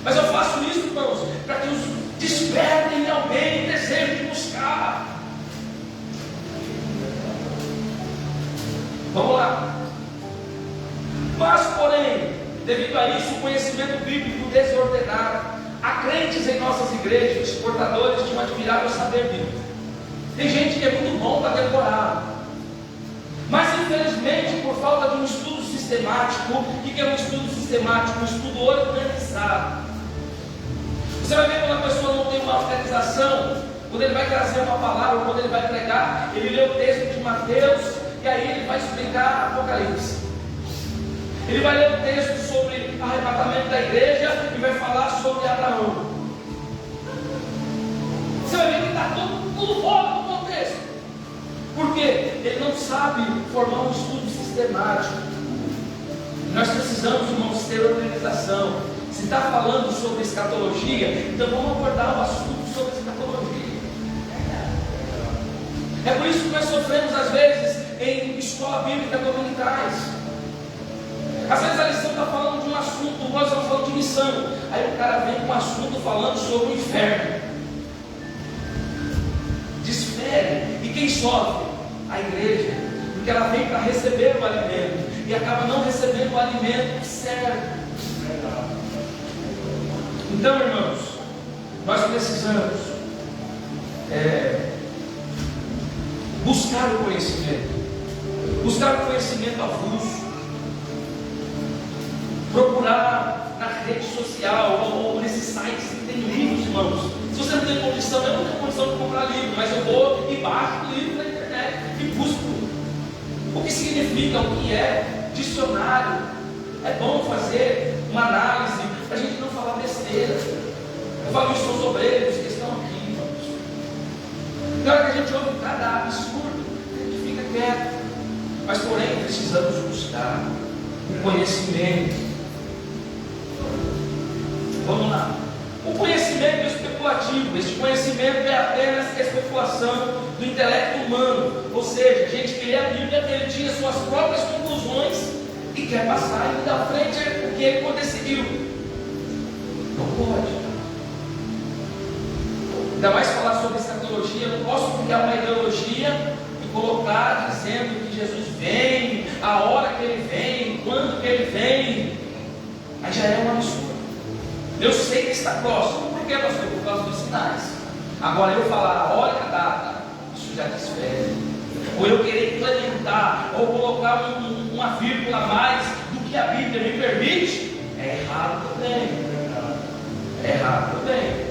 Mas eu faço isso, irmãos, para que os despertem em alguém o desejo de buscar. Vamos lá. Mas, porém, devido a isso, o conhecimento bíblico desordenado, há crentes em nossas igrejas, portadores de um admirável saber bíblico. Tem gente que é muito bom para decorar. Mas infelizmente, por falta de um estudo sistemático, o que é um estudo sistemático? Um estudo organizado. Você vai ver quando a pessoa não tem uma organização, quando ele vai trazer uma palavra, quando ele vai pregar, ele lê o texto de Mateus, e aí ele vai explicar Apocalipse. Ele vai ler o texto sobre arrebatamento da igreja e vai falar sobre Abraão. Você vai ver que está tudo fora do contexto. Porque ele não sabe formar um estudo sistemático. Nós precisamos, irmãos, ter organização. Se está falando sobre escatologia, então vamos abordar o assunto sobre escatologia. É por isso que nós sofremos às vezes em escola bíblica dominicais. Às vezes a lição está falando de um assunto, nós estamos falando de missão. Aí o cara vem com um assunto falando sobre o inferno. Desfere. E quem sofre? A igreja, porque ela vem para receber o alimento e acaba não recebendo o alimento certo. Então, irmãos, nós precisamos buscar o conhecimento avulso, procurar na rede social ou nesses sites que tem livros, irmãos. Se você não tem condição, eu não tenho condição de comprar livro, mas eu vou e baixo o livro na internet e busco o que significa, o que é dicionário. É bom fazer uma análise para a gente não falar besteira. Eu falo isso aos obreiros que estão aqui, irmãos. Na hora que a gente ouve cada absurdo, a gente fica quieto. Mas porém precisamos buscar o conhecimento. Vamos lá. O conhecimento especulativo, este conhecimento é apenas especulação do intelecto humano, ou seja, gente que lê a Bíblia, ele tinha suas próprias conclusões e quer passar e dar frente ao que ele decidiu. Não pode. Ainda mais falar sobre escatologia, eu não posso criar uma ideologia e colocar dizendo que Jesus vem, a hora que ele vem, quando que ele vem. Aí já é um absurdo. Eu sei que está próximo. Por que, pastor? Por causa dos sinais. Agora eu falar a hora e a data, isso já desfere. Ou eu querer implementar, ou colocar uma vírgula a mais do que a Bíblia me permite, é errado também. É errado também.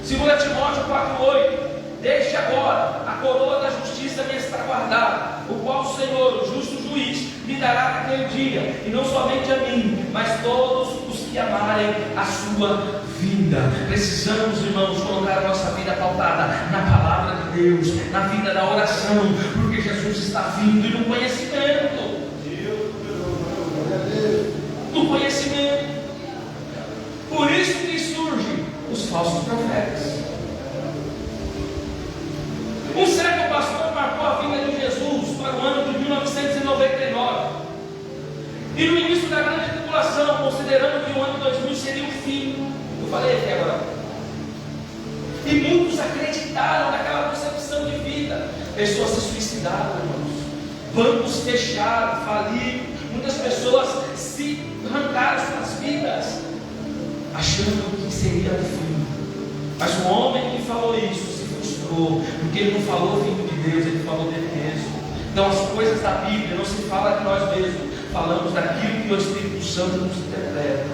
2 Timóteo 4,8. Desde agora a coroa da justiça me está guardada, o qual o Senhor, o justo juiz, me dará naquele dia, e não somente a mim, mas todos os que amarem a sua vinda. Precisamos, irmãos, colocar a nossa vida pautada na palavra de Deus, na vida da oração, porque Jesus está vindo, e no conhecimento. No conhecimento. Por isso que surgem os falsos profetas. Um certo pastor marcou a vinda de Jesus para o ano de 1999. E no início da grande tribulação, considerando que o ano 2000 seria o falei aqui agora. E muitos acreditaram naquela concepção de vida. Pessoas se suicidaram, irmãos. Bancos fecharam, faliram. Muitas pessoas se arrancaram suas vidas, achando que seria o fim. Mas o homem que falou isso se frustrou, porque ele não falou vindo de Deus, ele falou dele mesmo. Então as coisas da Bíblia não se fala de nós mesmos, falamos daquilo que o Espírito Santo nos interpreta.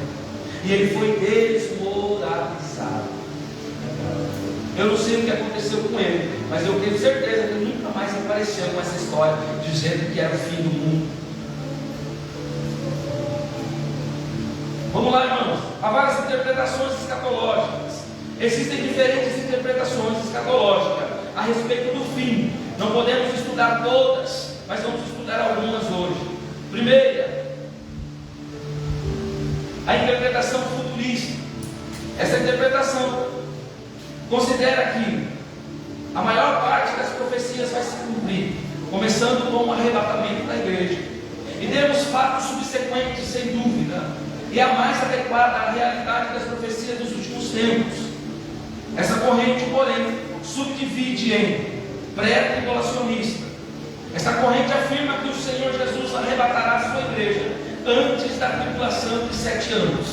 E ele foi desmoralizado. Eu não sei o que aconteceu com ele, mas eu tenho certeza que ele nunca mais apareceu com essa história dizendo que era o fim do mundo. Vamos lá, irmãos. Há várias interpretações escatológicas. Existem diferentes interpretações escatológicas a respeito do fim. Não podemos estudar todas, mas vamos estudar algumas hoje. Primeira, a interpretação futurista. Essa interpretação considera que a maior parte das profecias vai se cumprir, começando com o arrebatamento da igreja. E temos fatos subsequentes, sem dúvida, e a mais adequada à realidade das profecias dos últimos tempos. Essa corrente, porém, subdivide em pré-tribulacionista. Essa corrente afirma que o Senhor Jesus arrebatará a sua igreja antes da tribulação de 7 anos.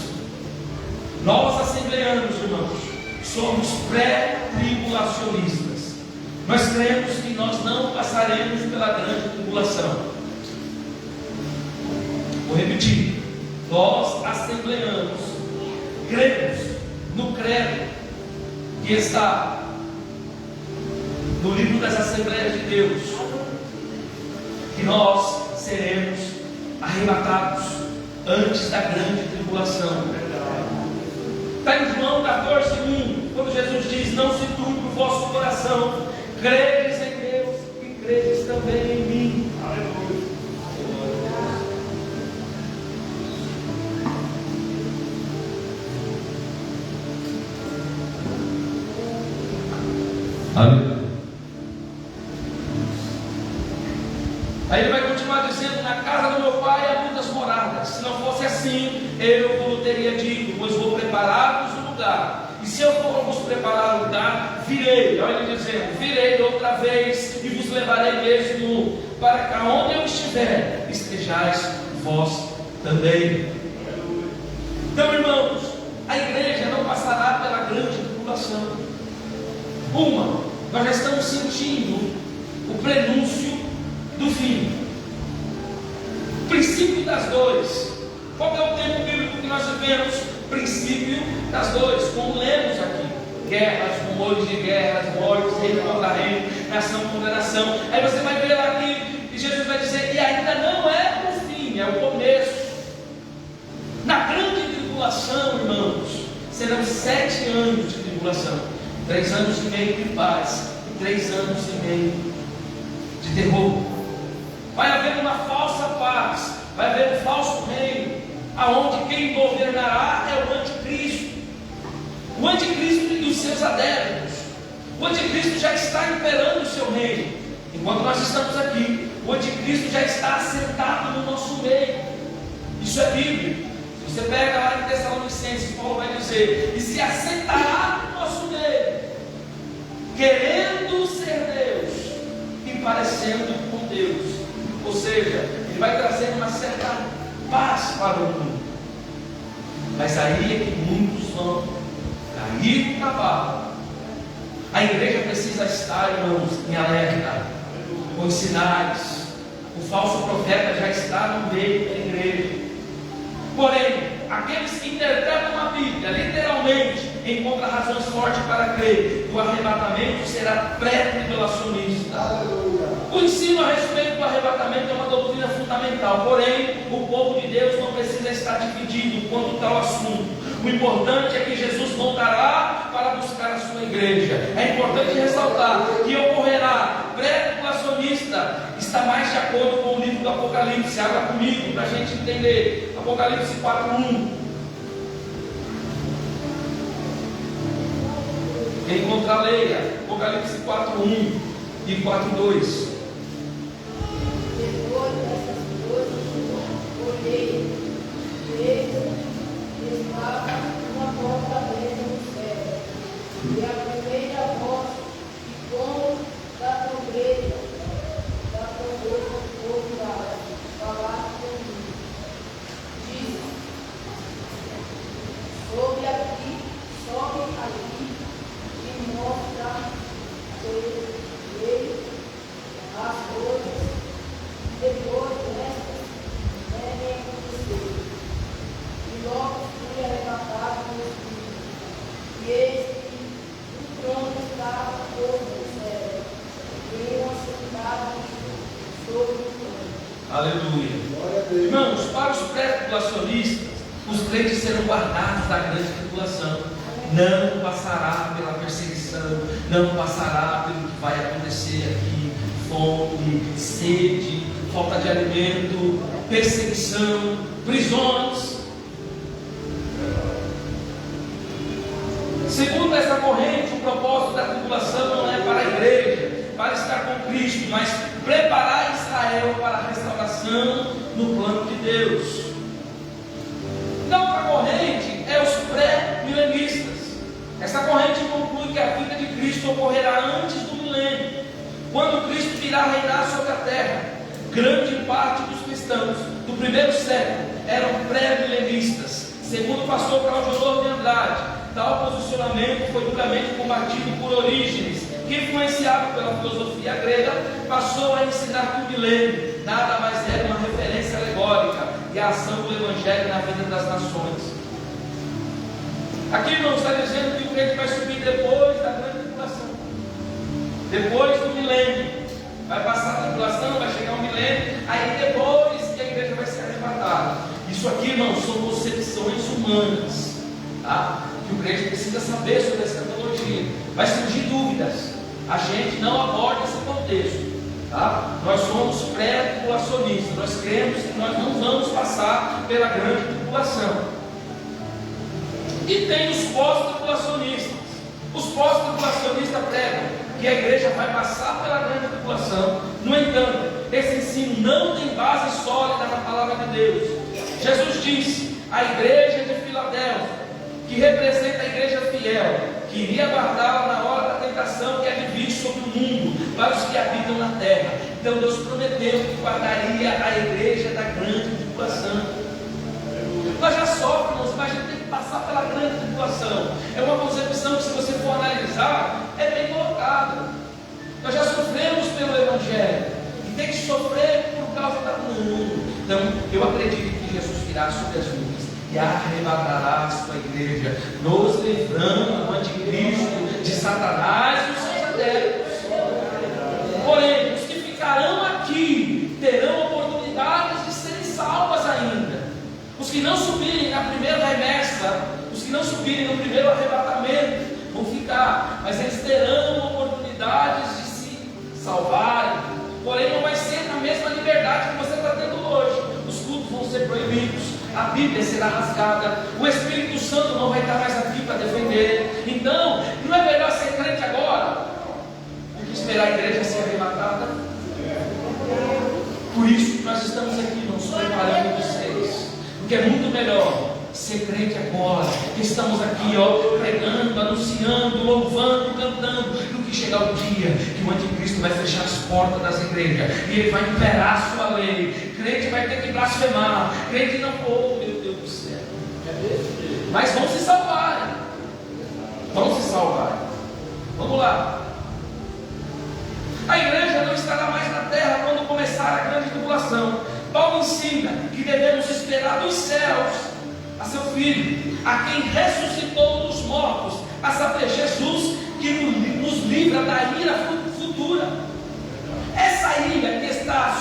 Nós, assembleanos, irmãos, somos pré-tribulacionistas. Nós cremos que nós não passaremos pela grande tribulação. Vou repetir. Nós, assembleanos, cremos no credo que está no livro das Assembleias de Deus, que nós seremos arrebatados antes da grande tribulação. Está em João 14:1, quando Jesus diz: não se turbe o vosso coração, credes em Deus e credes também em mim. Aleluia. Aleluia. Aí ele vai continuar dizendo: na casa do meu pai há muitas moradas. Se não fosse assim, eu vos teria dito, pois vou preparar-vos um lugar. E se eu for vos preparar um lugar, virei. Olha ele dizendo: virei outra vez e vos levarei mesmo para cá onde eu estiver, estejais vós também. Então, irmãos, a igreja não passará pela grande tribulação. Nós já estamos sentindo o prenúncio do fim, o princípio das dores. Qual é o tempo bíblico que nós vivemos? Princípio das dores, como lemos aqui: guerras, rumores de guerras, mortes, reino contra reino, nação contra nação. Aí você vai ver lá aqui, e Jesus vai dizer: e ainda não é o fim, é o começo. Na grande tribulação, irmãos, serão 7 anos de tribulação, 3 anos e meio de paz, e 3 anos e meio de terror. Vai haver uma falsa paz, vai haver um falso reino, aonde quem governará é o anticristo. O anticristo e os seus adeptos. O anticristo já está imperando o seu reino. Enquanto nós estamos aqui, o anticristo já está assentado no nosso meio. Isso é bíblico. Se você pega lá em Tessalonicenses, Paulo vai dizer: e se assentará no nosso meio, querendo ser Deus e parecendo com Deus. Ou seja, ele vai trazer uma certa paz para o mundo. Mas aí é que muitos vão cair no cavalo. A igreja precisa estar, irmãos, em alerta, com os sinais. O falso profeta já está no meio da igreja. Porém, aqueles que interpretam a Bíblia literalmente encontram razões fortes para crer que o arrebatamento será pré-tribulacionista. O ensino a respeito do arrebatamento é uma doutrina fundamental, porém, o povo de Deus não precisa estar dividido quanto tal assunto. O importante é que Jesus voltará para buscar a sua igreja. É importante ressaltar que ocorrerá pré-tribulacionista, está mais de acordo com o livro do Apocalipse. Abra comigo para a gente entender. Apocalipse 4:1. Quem encontrar, leia Apocalipse 4:1 e 4:2. Depois dessas coisas, olhei, eis, estava uma voz da bênção do céu, e a primeira voz que como da trombeta do povo da falar comigo. Disse: sobe aqui e mostra ele as coisas que depois destas devem acontecer. E logo fui arrebatado no Espírito, e eis que o trono estava todo no céu, e eu assentado sobre o trono. Aleluia. Irmãos, para os pré-tribulacionistas, os crentes serão guardados da grande tribulação. Não passará pela perseguição, não passará pelo que vai acontecer aqui: fome, sede, falta de alimento, perseguição, prisões. Segundo essa corrente, o propósito da tribulação não é para a igreja, para estar com Cristo, mas preparar Israel para a restauração no plano de Deus. Então, a corrente é os pré-milenistas. Essa corrente conclui que a vinda de Cristo ocorrerá antes do milênio, quando Cristo virá reinar sobre a terra. Grande parte dos cristãos do primeiro século eram pré-milenistas. Segundo o pastor Cláudio Lobo de Andrade, tal posicionamento foi duramente combatido por Orígenes, que, influenciado pela filosofia grega, passou a ensinar que o milênio nada mais era uma referência alegórica e a ação do Evangelho na vida das nações. Aqui não está dizendo que o crente vai subir depois da grande tribulação, depois do milênio. Vai passar a tribulação, vai chegar o milênio, aí depois que a igreja vai ser arrebatada. Isso aqui não são concepções humanas, tá? Que o crente precisa saber sobre essa teologia. Vai surgir dúvidas, a gente não aborda esse contexto, tá? Nós somos pré-tribulacionistas, nós cremos que nós não vamos passar pela grande tribulação. E tem os pós-tribulacionistas. Os pós-tribulacionistas pregam que a igreja vai passar pela grande tribulação. No entanto, esse ensino não tem base sólida na palavra de Deus. Jesus disse: a igreja de Filadélfia, que representa a igreja fiel, que iria guardá-la na hora da tentação que há de vir sobre o mundo, para os que habitam na terra. Então Deus prometeu que guardaria a igreja da grande tribulação. Nós já sofremos, mas a gente tem que passar pela grande tribulação. É uma concepção que, se você for analisar, é bem colocada. Nós já sofremos pelo Evangelho, e tem que sofrer por causa da não. Então, eu acredito que Jesus virá sobre as nuvens e arrebatará a sua igreja, nos livrando do anticristo, de Satanás e os seus adeptos. Porém, os que ficarão aqui terão oportunidades de serem salvas ainda. Os que não subirem na primeira remessa, os que não subirem no primeiro arrebatamento, vão ficar, mas eles terão oportunidades de se salvarem. Porém, não vai ser na mesma liberdade que você está tendo hoje. Os cultos vão ser proibidos, a Bíblia será rasgada, o Espírito Santo não vai estar mais aqui para defender. Então, não é melhor ser crente agora do que esperar a igreja ser arrebatada? Por isso, nós estamos aqui, nos preparando vocês. Porque é muito melhor ser crente agora, que estamos aqui, pregando, anunciando, louvando, cantando, do que chegar o dia que o anticristo vai fechar as portas das igrejas e ele vai imperar a sua lei. Crente vai ter que blasfemar, crente não, meu Deus do céu. Mas vão se salvar, vão se salvar. Vamos lá. A igreja não estará mais na terra quando começar a grande tribulação. Paulo ensina que devemos esperar dos céus a seu Filho, a quem ressuscitou dos mortos, a saber, Jesus, que nos livra da ira futura. Essa ira que está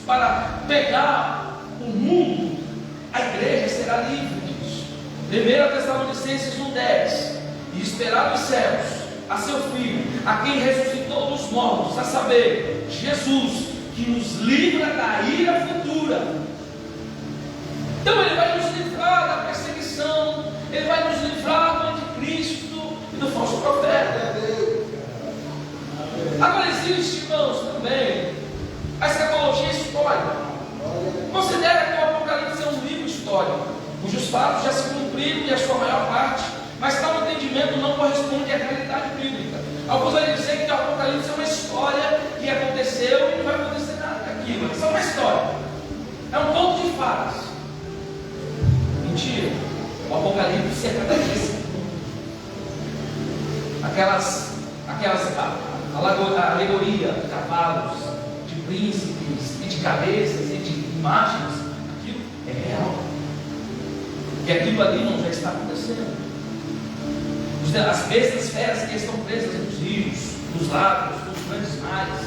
para pegar o mundo, a igreja será livre disso. 1 Tessalonicenses 1,10: e esperar dos céus a seu Filho, a quem ressuscitou dos mortos, a saber, Jesus, que nos livra da ira futura. Então ele vai nos livrar da perseguição, ele vai nos livrar do anticristo e do falso profeta. Agora existe, irmãos, também a escatologia histórica. Considera que o Apocalipse é um livro histórico, cujos fatos já se cumpriram e a sua maior parte mas tal entendimento não corresponde à realidade bíblica. Alguns vão dizer que o Apocalipse é uma história que aconteceu e não vai acontecer nada daquilo. É só uma história. É um conto de fadas. Mentira. O Apocalipse é cada dia segundo. A alegoria de cavalos, de príncipes e de cabeças e de imagens, aquilo é real. E aquilo ali não já está acontecendo. As bestas feras que estão presas nos rios, nos lagos, nos grandes mares,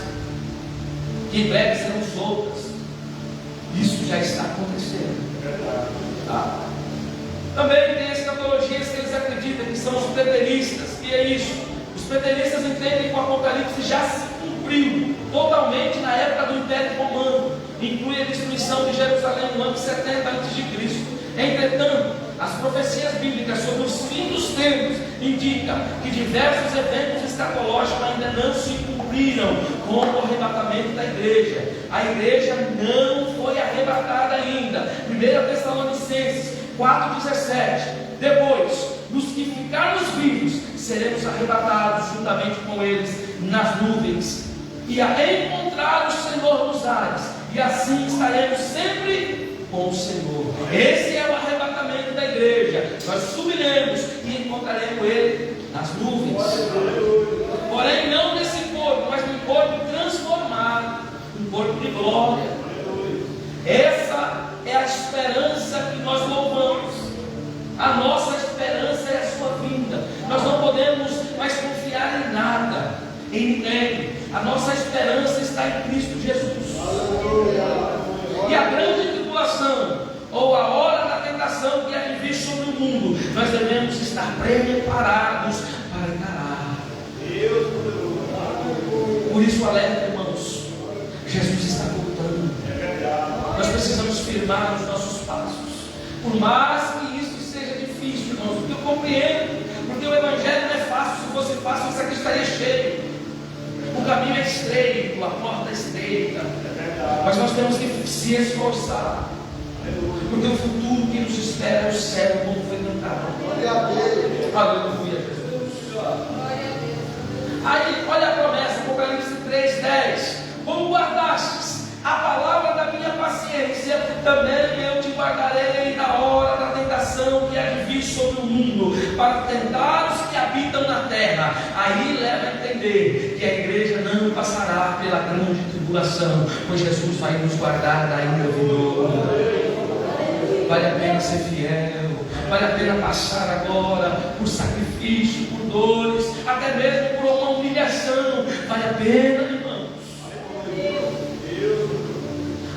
que em breve serão soltas. Isso já está acontecendo. Tá? Também tem escatologias que eles acreditam que são os preteristas. Que é isso? Os preteristas entendem que o Apocalipse já se cumpriu totalmente na época do Império Romano. Inclui a destruição de Jerusalém no ano 70 a.C. Entretanto, as profecias bíblicas sobre os fins dos tempos indicam que diversos eventos escatológicos ainda não se cumpriram, como o arrebatamento da igreja. A igreja não foi arrebatada ainda. 1 Tessalonicenses 4,17. Depois, nos que ficarmos vivos, seremos arrebatados juntamente com eles nas nuvens, e a encontrar o Senhor nos ares, e assim estaremos sempre com o Senhor. Esse é o arrebatamento da igreja. Nós subiremos e encontraremos Ele nas nuvens. Porém, não nesse corpo, mas num corpo transformado, um corpo de glória. Essa é a esperança que nós louvamos. A nossa esperança é a sua vinda. Nós não podemos mais confiar em nada, em ninguém. A nossa esperança está em Cristo Jesus. E a grande tribulação, ou a hora da tentação que há de vir sobre o mundo, nós devemos estar preparados para encarar. Por isso, alerta, irmãos, Jesus está voltando. Nós precisamos firmar os nossos passos, por mais que isso seja difícil, irmãos, porque eu compreendo, porque o Evangelho não é fácil. Se fosse fácil, isso aqui estaria cheio. O caminho é estreito, a porta é estreita, mas nós temos que se esforçar, porque o futuro que nos espera é o céu, como foi cantado. Aleluia, Jesus. Aí, olha a promessa, Apocalipse 3:10. Como guardastes a palavra da minha paciência, também eu te guardarei na hora da tentação que há de vir sobre o mundo, para tentar os que habitam na terra. Aí leva a entender que a igreja não passará pela grande tribulação, pois Jesus vai nos guardar da ira vindoura. Vale a pena ser fiel, vale a pena passar agora por sacrifício, por dores, até mesmo por uma humilhação. Vale a pena, irmãos.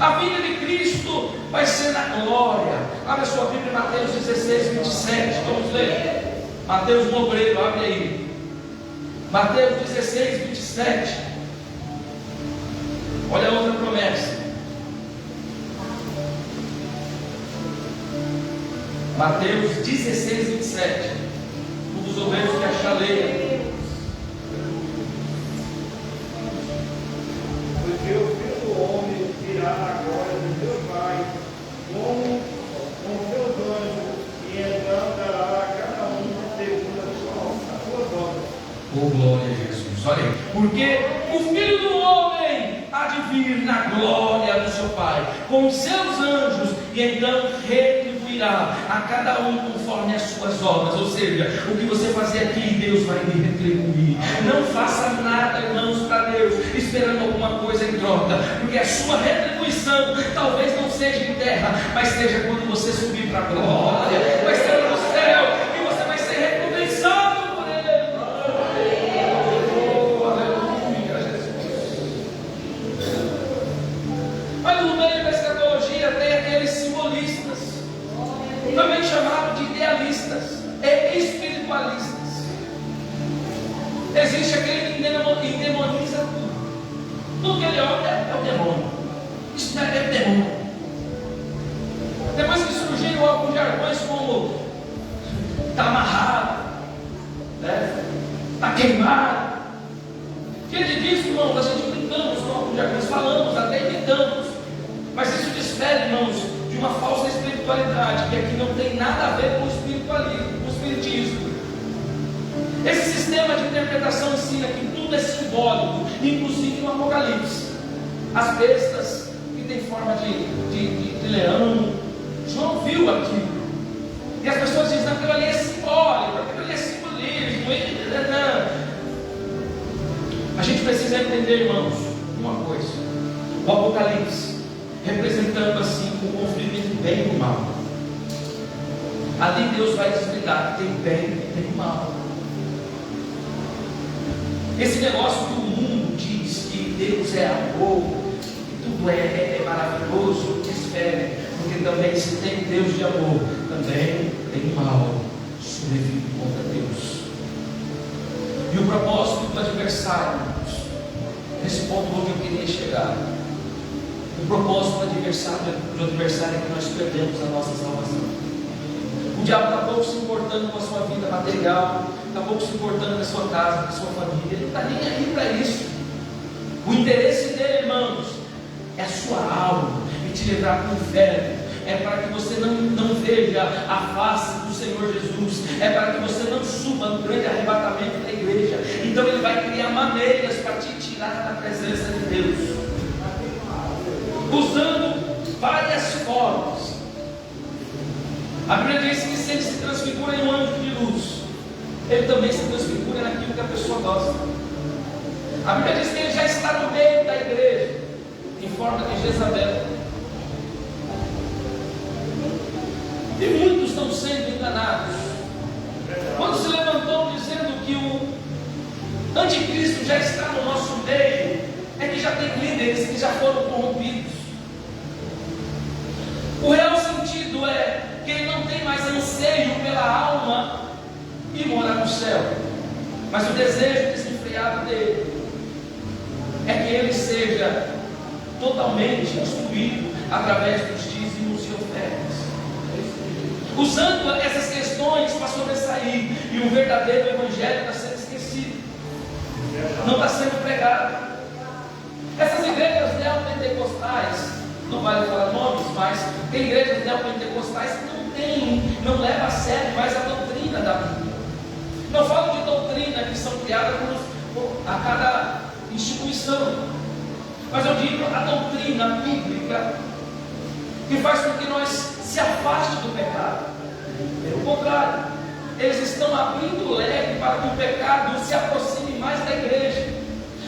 A vinda de Cristo vai ser na glória. Abre a sua Bíblia em Mateus 16:27. Vamos ler. Mateus Mogreiro, abre aí. Mateus 16:27. Olha a outra promessa. Mateus 16:27. Um dos obreiros que achar, leia. Porque o Filho do Homem virá na glória do meu Pai, com seus anjos, e então dará a cada um segundo as suas obras. Oh, glória a Jesus. Olha aí. Porque o Filho do Homem há de vir na glória do seu Pai, com seus anjos, e então retribuirá a cada um conforme as suas obras. Ou seja, o que você fazer aqui, Deus vai lhe retribuir. Não faça nada, irmãos, para Deus, esperando alguma coisa em troca, porque a sua retribuição talvez não seja em terra, mas seja quando você subir para a glória, vai ser no céu, e você vai ser recompensado por Ele. Oh, aleluia, Jesus. Mas no meio da escatologia tem aqueles simbolistas, também chamados de idealistas e espiritualistas. Existe aquele que endemoniza tudo. Tudo que ele olha é o demônio. Isso não é demônio. Depois que surgiram alguns jargões como está amarrado, está queimado. Diante disso, irmãos, a gente brincamos com alguns jargões, falamos, até imitamos. Mas isso difere, irmãos, de uma falsa espiritualidade, que aqui não tem nada a ver com o espiritualismo, com o espiritismo. sistema de interpretação ensina que tudo é simbólico, inclusive no Apocalipse. As bestas que têm forma de leão. João viu aquilo. E as pessoas dizem, aquilo ali é simbólico, aquilo ali é simbolismo. Não. A gente precisa entender, irmãos, uma coisa. O Apocalipse, representando assim o conflito entre o bem e o mal. Ali Deus vai desvendar que tem bem e tem mal. Esse negócio que o mundo diz que Deus é amor, que tudo é maravilhoso, desfere, porque também se tem Deus de amor, também tem mal sobrevindo contra Deus. E o propósito do adversário, nesse ponto onde eu queria chegar, o propósito do adversário é que nós perdemos a nossa salvação. O diabo está pouco se importando com a sua vida material, está pouco se importando com a sua casa, com a sua família, ele não está nem aí para isso. O interesse dele, irmãos, é a sua alma, e te levar para o inferno, é para que você não veja a face do Senhor Jesus, é para que você não suba no grande arrebatamento da igreja. Então ele vai criar maneiras para te tirar da presença de Deus, usando várias formas. A Bíblia diz que se ele se transfigura em um anjo de luz, ele também se transfigura naquilo que a pessoa gosta. A Bíblia diz que ele já está no meio da igreja, em forma de Jezabel. E muitos estão sendo enganados. Quando se levantou dizendo que o anticristo já está no nosso meio, é que já tem líderes que já foram corrompidos. O real sentido é que ele não tem mais anseio pela alma e morar no céu, mas o desejo desenfreado dele é que ele seja totalmente destruído através dos dízimos e ofertas, usando essas questões para sobressair, e o verdadeiro evangelho está sendo esquecido, não está sendo pregado. Essas igrejas neopentecostais, não vale falar nomes, mas tem igrejas neopentecostais que não leva a sério mais a doutrina da Bíblia. Não falo de doutrina que são criadas a cada instituição, mas eu digo a doutrina bíblica que faz com que nós se afaste do pecado. Pelo contrário, eles estão abrindo o leque para que o pecado se aproxime mais da igreja.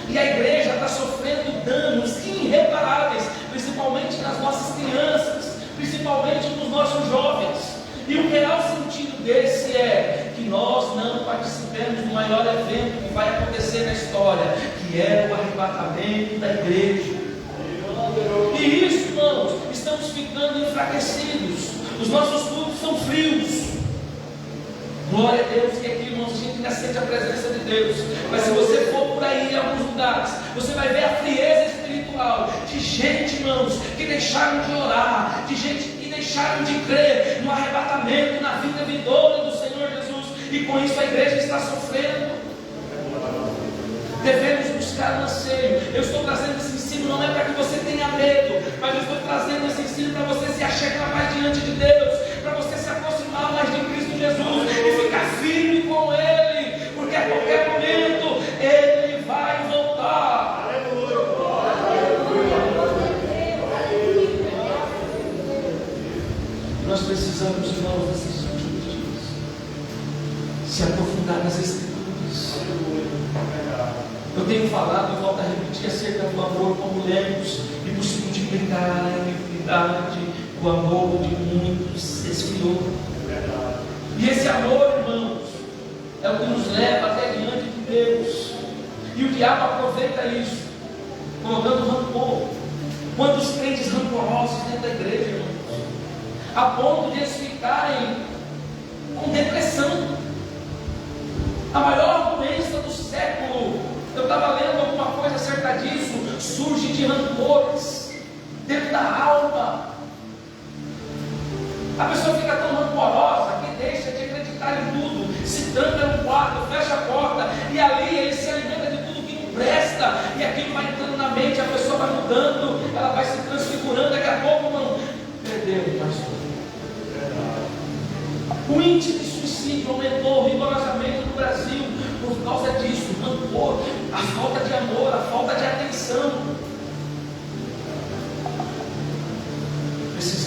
E a igreja está sofrendo danos irreparáveis, principalmente nas nossas crianças, principalmente nos nossos jovens. E o real sentido desse é que nós não participemos do maior evento que vai acontecer na história, que é o arrebatamento da igreja. E isso, irmãos, estamos ficando enfraquecidos. Os nossos cultos são frios. Glória a Deus, que aqui, irmãos, a gente ainda sente a presença de Deus. Mas se você for por aí em alguns lugares, você vai ver a frieza espiritual de gente, irmãos, que deixaram de orar, de gente que deixaram de crer no arrebatamento, na vida vindoura do Senhor Jesus. E com isso a igreja está sofrendo. Devemos buscar o anseio. Eu estou trazendo esse ensino não é para que você tenha medo, mas eu estou trazendo esse ensino para você se achegar mais diante de Deus, para você se aproximar mais de Cristo Jesus e ficar firme com Ele, porque a qualquer momento Ele vai voltar. Nós precisamos, irmãos, nesses últimos dias se aprofundar nas Escrituras. Eu tenho falado e volto a repetir acerca do amor como lemos e por se multiplicar a iniquidade, o amor de muitos se esfriou. E esse amor, irmãos, é o que nos leva até diante de Deus. E o diabo aproveita isso, colocando rancor. Quantos crentes rancorosos dentro da igreja, irmãos, a ponto de eles ficarem com depressão. A maior doença do século, eu estava lendo alguma coisa acerca disso, surge de rancores dentro da alma. A pessoa fica tão rancorosa que deixa de acreditar em tudo, se tranca no quarto, fecha a porta, e ali ele se alimenta de tudo que não presta, e aquilo vai entrando na mente, a pessoa vai mudando, ela vai se transfigurando, daqui a pouco, não perdeu, pastor. O índice de suicídio aumentou rigorosamente no Brasil por causa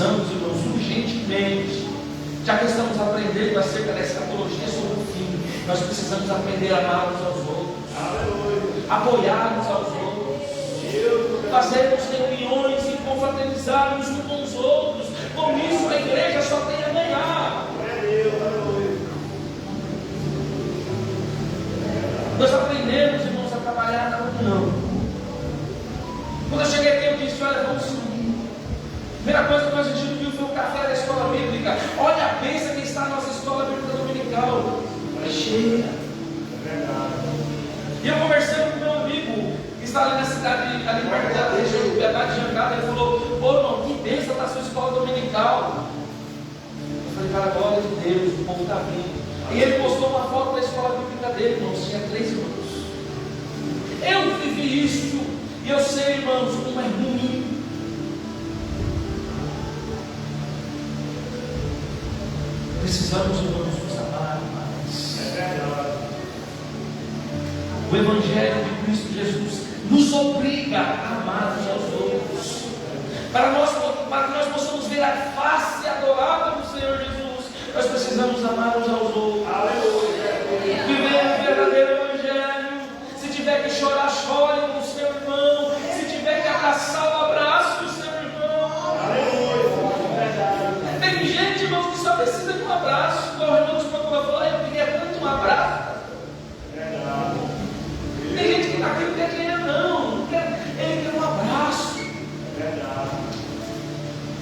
precisamos, irmãos, urgentemente, já que estamos aprendendo acerca da escatologia sobre o fim, nós precisamos aprender a amar uns aos outros, apoiar uns aos outros, fazermos reuniões e confraternizarmos uns com os outros. Com isso a igreja só tem a ganhar. Nós aprendemos, irmãos, a trabalhar na união. Quando eu cheguei aqui, eu disse: olha, vamos se unir. A primeira coisa que nós instituímos foi o café da escola bíblica. Olha a bênção que está na nossa escola bíblica dominical. É cheia. E eu conversando com meu amigo, que está ali na cidade, ali perto da região de Piedade de Jangada, ele falou: pô, irmão, que bênção está a sua escola dominical. Eu falei: para a glória de Deus, o povo está vindo. E ele postou uma foto da escola bíblica dele, irmãos, tinha 3 irmãos. Eu vivi isso, e eu sei, irmãos, como é ruim. Precisamos, irmãos, nos amar mais. O Evangelho de Cristo Jesus nos obriga a amar uns aos outros, para que nós possamos ver a face adorável do Senhor Jesus. Nós precisamos amar uns aos outros. Aleluia. Viver o verdadeiro Evangelho. Se tiver que chorar, chore com o seu irmão. Se tiver que abraçar, o abraço do seu irmão. Aleluia. Tem gente, irmãos, que só precisa de um abraço. O irmão de Procura falou: eu queria tanto um abraço. Tem gente que está aqui não quer dinheiro, não. Ele quer um abraço.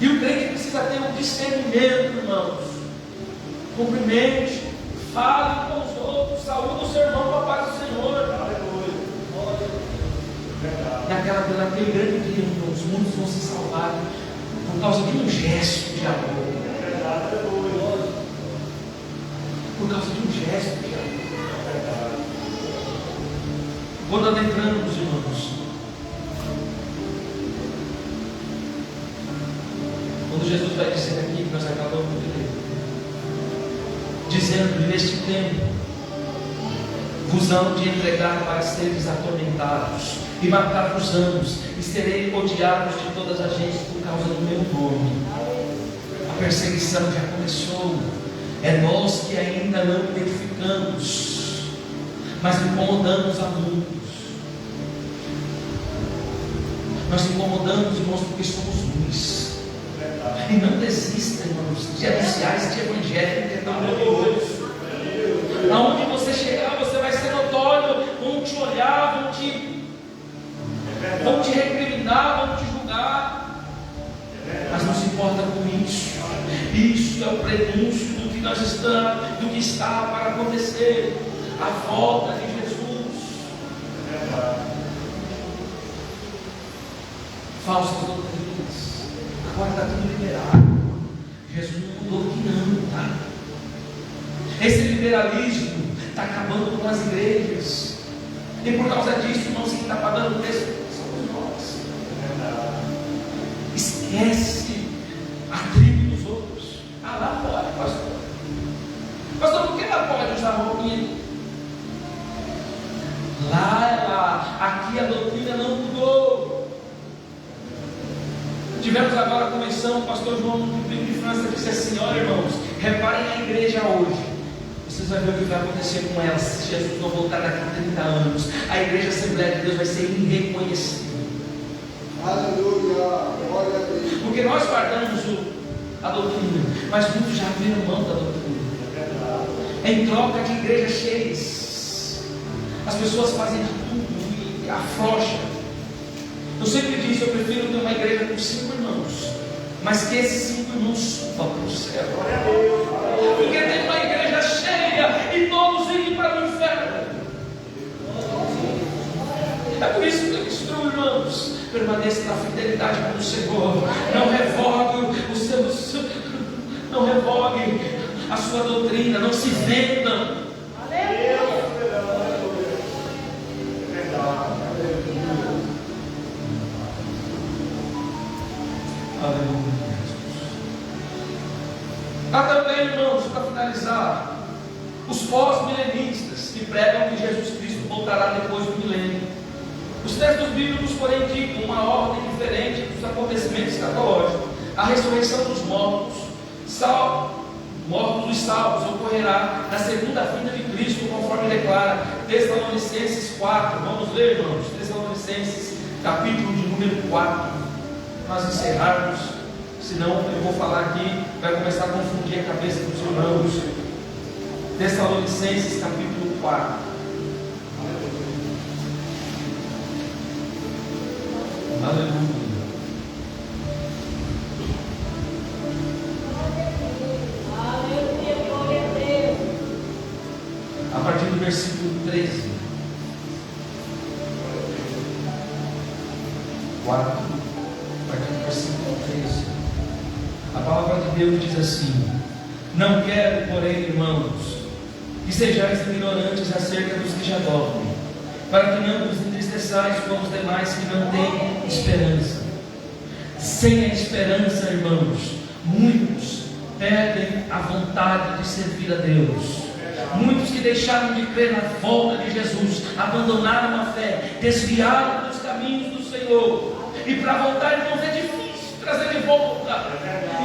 E o crente precisa ter um discernimento, irmãos. Cumprimente, fale com os outros, saúde o seu irmão com a paz do Senhor. Naquele grande dia, irmãos, muitos vão se salvar por causa de um gesto de amor. Por causa de um gesto de amor. Quando adentramos, irmãos, quando Jesus vai dizer aqui, que nós acabamos de ler, dizendo: neste tempo vos hão de entregar para seres atormentados, e matar-vos-amos, e serei odiados de todas as gentes por causa do meu nome. A perseguição já começou. É nós que ainda não identificamos, mas incomodamos a muitos. Nós incomodamos, irmãos, porque somos luz. E não desista, irmãos, de anunciar este evangelho que é tão glorioso. Aonde você chegar, você vai ser notório. Vão te olhar, vão te recriminar, vão te julgar. Mas não se importa com isso. Isso é o prenúncio do que nós estamos, do que está para acontecer. A volta de Jesus. Falsas doutrinas. Agora está tudo liberado. Jesus não mudou aqui não, tá? Esse liberalismo está acabando com as igrejas. E por causa disso, irmãos, quem está pagando o preço somos nós. Esquece a tribo dos outros. Ah, lá pode, pastor. Pastor, por que lá pode usar roupinha? Lá é lá. Aqui a doutrina não mudou. Tivemos agora a convenção, o pastor João do Pico de França disse assim: olha, irmãos, reparem na igreja hoje. Vocês vão ver o que vai acontecer com ela se Jesus não voltar daqui a 30 anos. A igreja Assembleia de Deus vai ser irreconhecível. Aleluia, glória a Deus. Porque nós guardamos a doutrina, mas muitos já viram mão da doutrina. Em troca de igrejas cheias, as pessoas fazem de tudo e afrouxam. Eu sempre disse: eu prefiro ter uma igreja com 5 irmãos, mas que esses 5 irmãos subam para o céu. Porque tem uma igreja cheia e todos indo para o inferno. É por isso que eu instruo, irmãos: permaneça na fidelidade com o Senhor. Não revogue não revogue a sua doutrina. Não se vendam. Aleluia. Há também, irmãos, para finalizar, os pós-milenistas que pregam que Jesus Cristo voltará depois do milênio. Os textos bíblicos, porém, indicam uma ordem diferente dos acontecimentos escatológicos. A ressurreição dos mortos, mortos dos salvos, ocorrerá na segunda vinda de Cristo, conforme declara Tessalonicenses 4. Vamos ler, irmãos, Tessalonicenses, capítulo de número 4. Nós encerrarmos, senão eu vou falar aqui, vai começar a confundir a cabeça dos irmãos. Tessalonicenses, capítulo 4. Aleluia. Aleluia, glória a Deus. A partir do versículo 13. 4. A partir do versículo 13. A palavra de Deus diz assim: não quero, porém, irmãos, que sejais ignorantes acerca dos que já dormem, para que não vos entristeçais como os demais que não têm esperança. Sem a esperança, irmãos, muitos perdem a vontade de servir a Deus. Muitos que deixaram de crer na volta de Jesus, abandonaram a fé, desviaram dos caminhos do Senhor, e para voltar, irmãos, é difícil trazer de volta.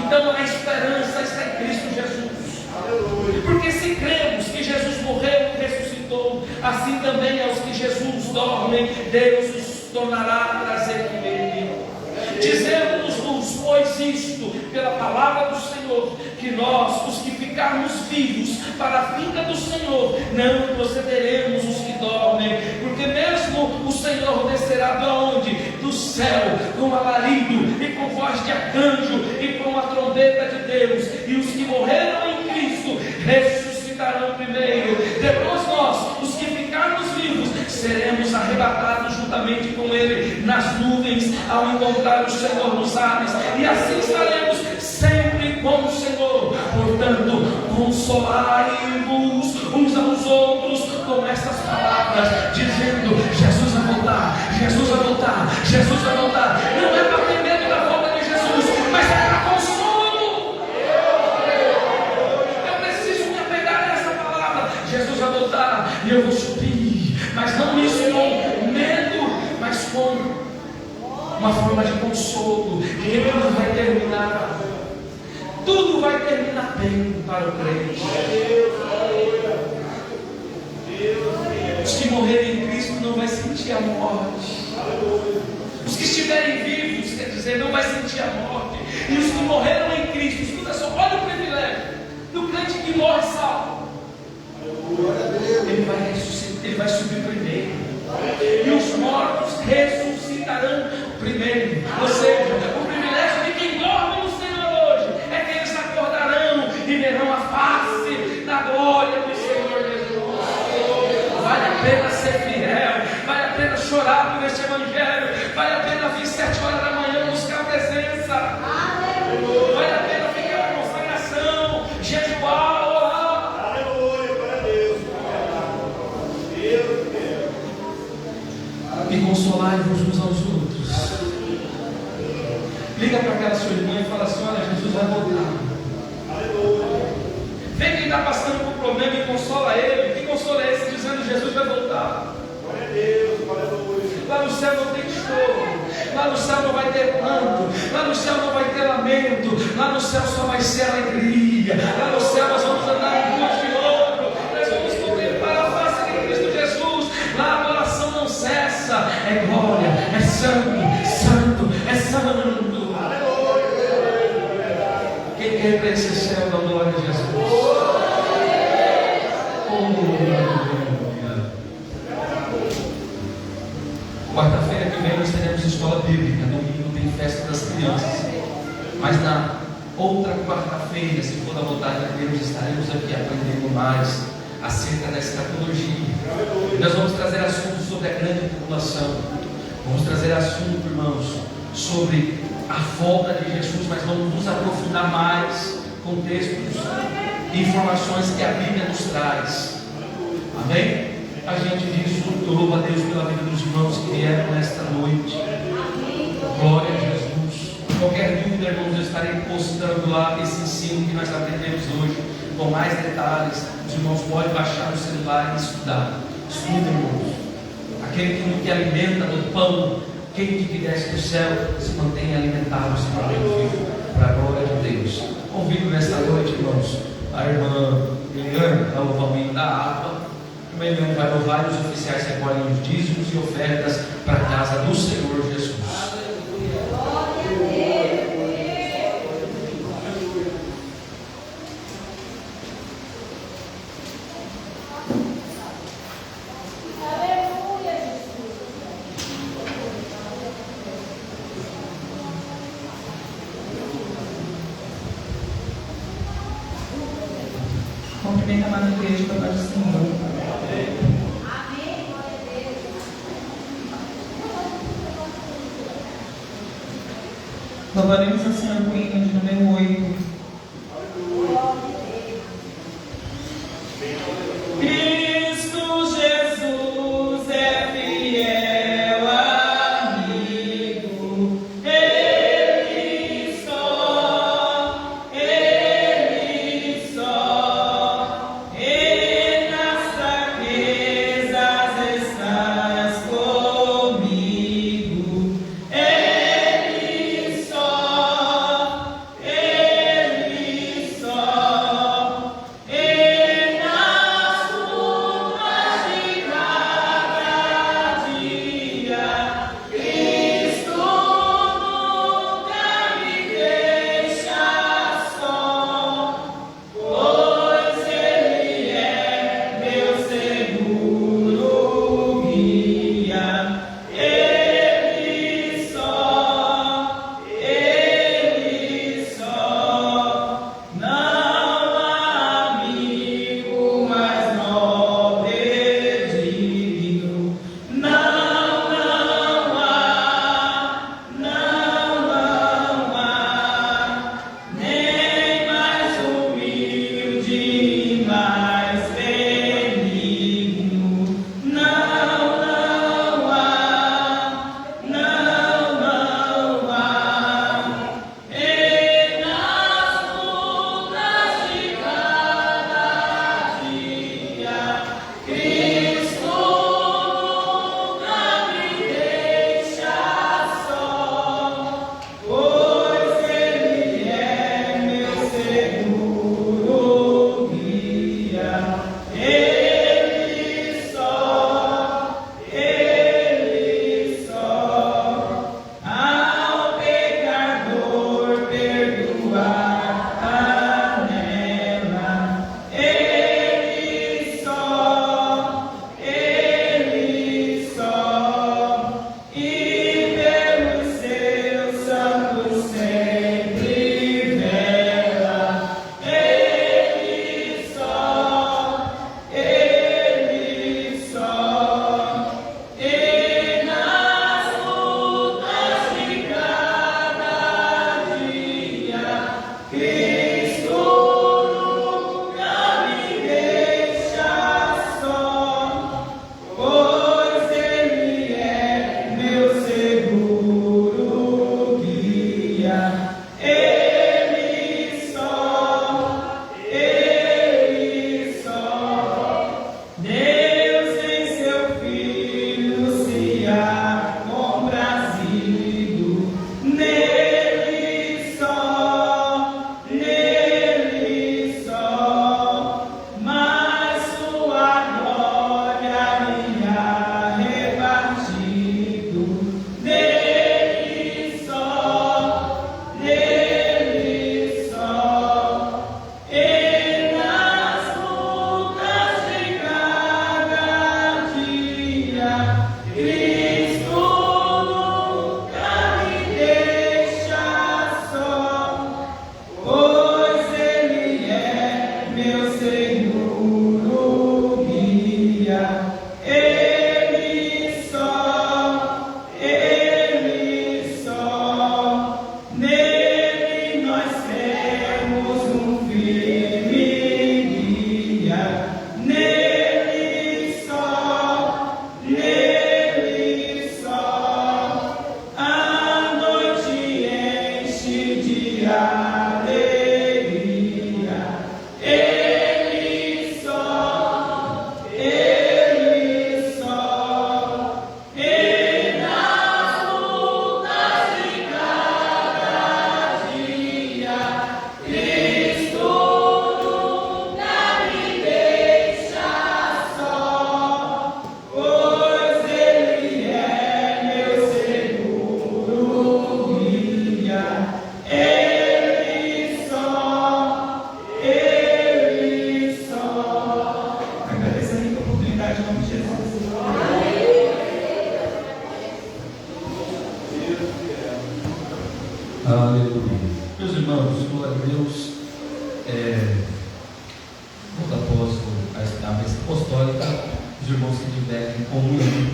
Então a esperança está em Cristo Jesus. Porque se cremos que Jesus morreu e ressuscitou, assim também aos que Jesus dormem, Deus os tornará a trazer com ele. Dizemos-nos, pois, isto, pela palavra do Senhor, que nós, os que ficarmos vivos para a vinda do Senhor, não procederemos os que dormem, porque mesmo o Senhor descerá de onde? Do céu, com alarido e com voz de arcanjo e com a trombeta de Deus, e os que morreram em Cristo ressuscitarão primeiro. Depois nós, os que ficarmos vivos, seremos arrebatados juntamente com Ele nas nuvens, ao encontrar o Senhor nos ares, e assim estaremos sempre com o Senhor. Portanto, consolai-vos uns aos outros com estas palavras, dizendo: Jesus vai voltar, Jesus vai voltar, Jesus vai voltar. Não é para ter medo da volta de Jesus, mas é para consolo. Eu preciso me apegar a essa palavra. Jesus vai voltar e eu vou subir, mas não isso com medo, mas com uma forma de consolo, que tudo vai terminar. Tudo vai terminar bem para o crente. Os que morrerem em Cristo não vão sentir a morte. Os que estiverem vivos, quer dizer, não vai sentir a morte. E os que morreram em Cristo, escuta só, olha o privilégio do crente que morre salvo. Ele vai ressuscitar, ele vai subir primeiro. E os mortos ressuscitarão primeiro. Ou seja, o privilégio de quem dorme no Senhor hoje é que eles acordarão e verão a face da glória do Senhor Jesus. Vale a pena ser fiel, vale a pena chorar por este evangelho, vale a pena vir 7 horas da manhã buscar a presença, vale a pena ficar na consagração, jejuar, orar. Aleluia, para Deus. E consolai-vos uns aos outros. Liga para aquela sua irmã e fala assim: olha, Jesus vai voltar. Aleluia. Vem quem está passando por problema e consola ele. Que consola é esse dizendo: Jesus vai voltar? Glória a Deus, aleluia. Lá no céu não tem choro, lá no céu não vai ter pranto, lá no céu não vai ter lamento, lá no céu só vai ser alegria. Lá no céu nós vamos andar em ruas de ouro, nós vamos contemplar a face de Cristo Jesus. Lá a adoração não cessa, é glória, é santo, santo, é santo. Quem quer para esse céu da glória de Jesus? Quarta-feira que vem nós teremos escola bíblica, domingo tem festa das crianças, mas na outra quarta-feira, se for da vontade de Deus, estaremos aqui aprendendo mais acerca da escatologia. Nós vamos trazer assuntos sobre a grande tribulação, vamos trazer assunto, irmãos, sobre a volta de Jesus, mas vamos nos aprofundar mais com textos e informações que a Bíblia nos traz. Amém? A gente diz, eu louvo a Deus pela vida dos irmãos que vieram nesta noite. Glória a Jesus. Qualquer dúvida, irmãos, eu estarei postando lá esse ensino que nós aprendemos hoje, com mais detalhes. Os irmãos podem baixar no celular e estudar. Estuda, irmãos. Aquele que alimenta do pão quente que desce do céu se mantém alimentado, se mantém vivo. para a glória de Deus. Convido nesta noite, irmãos, a irmã Eliane ao louvamento da harpa. A irmã Eliane vai louvar e os oficiais recolhem os dízimos e ofertas para a casa do Senhor Jesus. Cumprimento a amada igreja da paz do Senhor. Amém. Glória a Deus. Louvaremos ao Senhor com o hino de número 8. Cristo Jesus é fiel amigo, Ele só, e nas fraquezas estás comigo, Ele só, e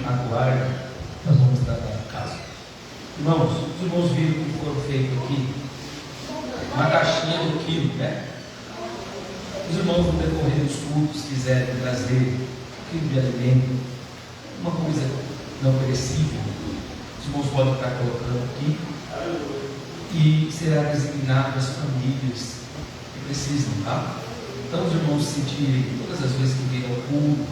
aguarde, nós vamos tratar do caso. Irmãos, os irmãos viram o que foram feito aqui? Uma caixinha do quilo, né? Os irmãos no decorrer dos cultos quiserem trazer um quilo de alimento, uma coisa não perecível, os irmãos podem estar colocando aqui e será designado às famílias que precisam, tá? Então os irmãos se sentirem, todas as vezes que virem ao culto,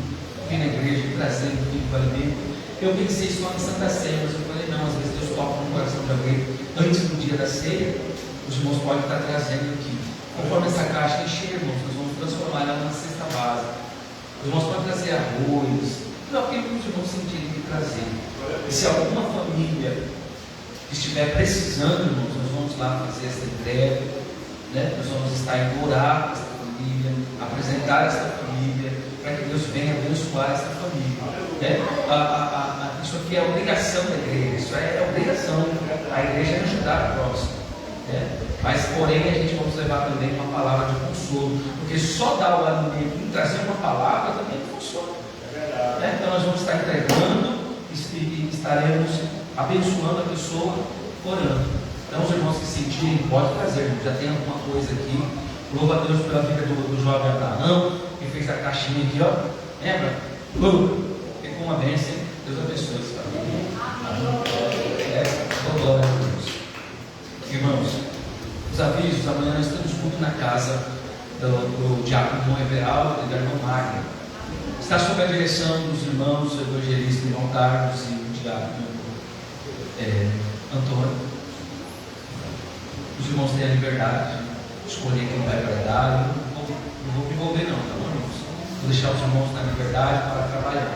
vêm na igreja trazendo um quilo de alimento. Eu pensei só em Santa Ceia, mas eu falei, não, às vezes Deus toca no coração de alguém antes do dia da ceia, os irmãos podem estar trazendo aqui. Conforme essa caixa encher, irmãos, nós vamos transformar ela numa cesta básica. Os irmãos podem trazer arroz, tudo aquilo que os irmãos sentirem de trazer. E se alguma família estiver precisando, irmãos, nós vamos lá fazer essa entrega, né? Nós vamos estar em orar essa família, apresentar essa família, para que Deus venha abençoar essa família, né? Isso aqui é obrigação da igreja, isso é obrigação. A igreja é ajudar o próximo, né? Mas porém a gente vamos levar também uma palavra de consolo, porque só dar o alimento e trazer uma palavra também não funciona, né? Então nós vamos estar entregando e estaremos abençoando a pessoa orando. Então os irmãos que sentirem, pode trazer, já tem alguma coisa aqui. Louva a Deus pela vida do jovem Abraão, que fez a caixinha aqui, ó. Lembra? Ficou uma bênção. Deus abençoe esse família. Glória a Deus. Irmãos, os avisos, amanhã nós temos culto na casa do diácono Everaldo e da irmã Magna. Está sob a direção dos irmãos evangelistas João Carlos e o diácono Antônio. Os irmãos têm a liberdade de escolher quem vai pregar. Não vou me envolver não, tá bom, irmãos? Vou deixar os irmãos na liberdade para trabalhar.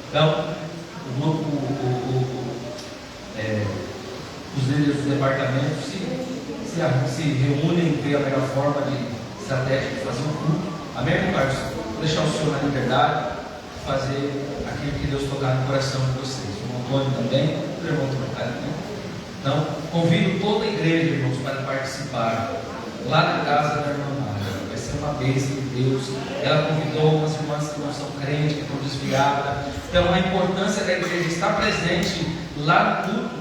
Então, o grupo, os líderes dos departamentos se reúnem e veem a melhor forma de estratégia de fazer um culto. Amém, irmão Carlos? Vou deixar o senhor na liberdade de fazer aquilo que Deus tocar no coração de vocês. O Antônio também, o irmão também. Então, convido toda a igreja, irmãos, para participar lá na casa da irmã Mara. Vai ser uma bênção de Deus. Ela convidou umas irmãs que não são crentes, que estão desviadas. Então, a importância da igreja estar presente lá no culto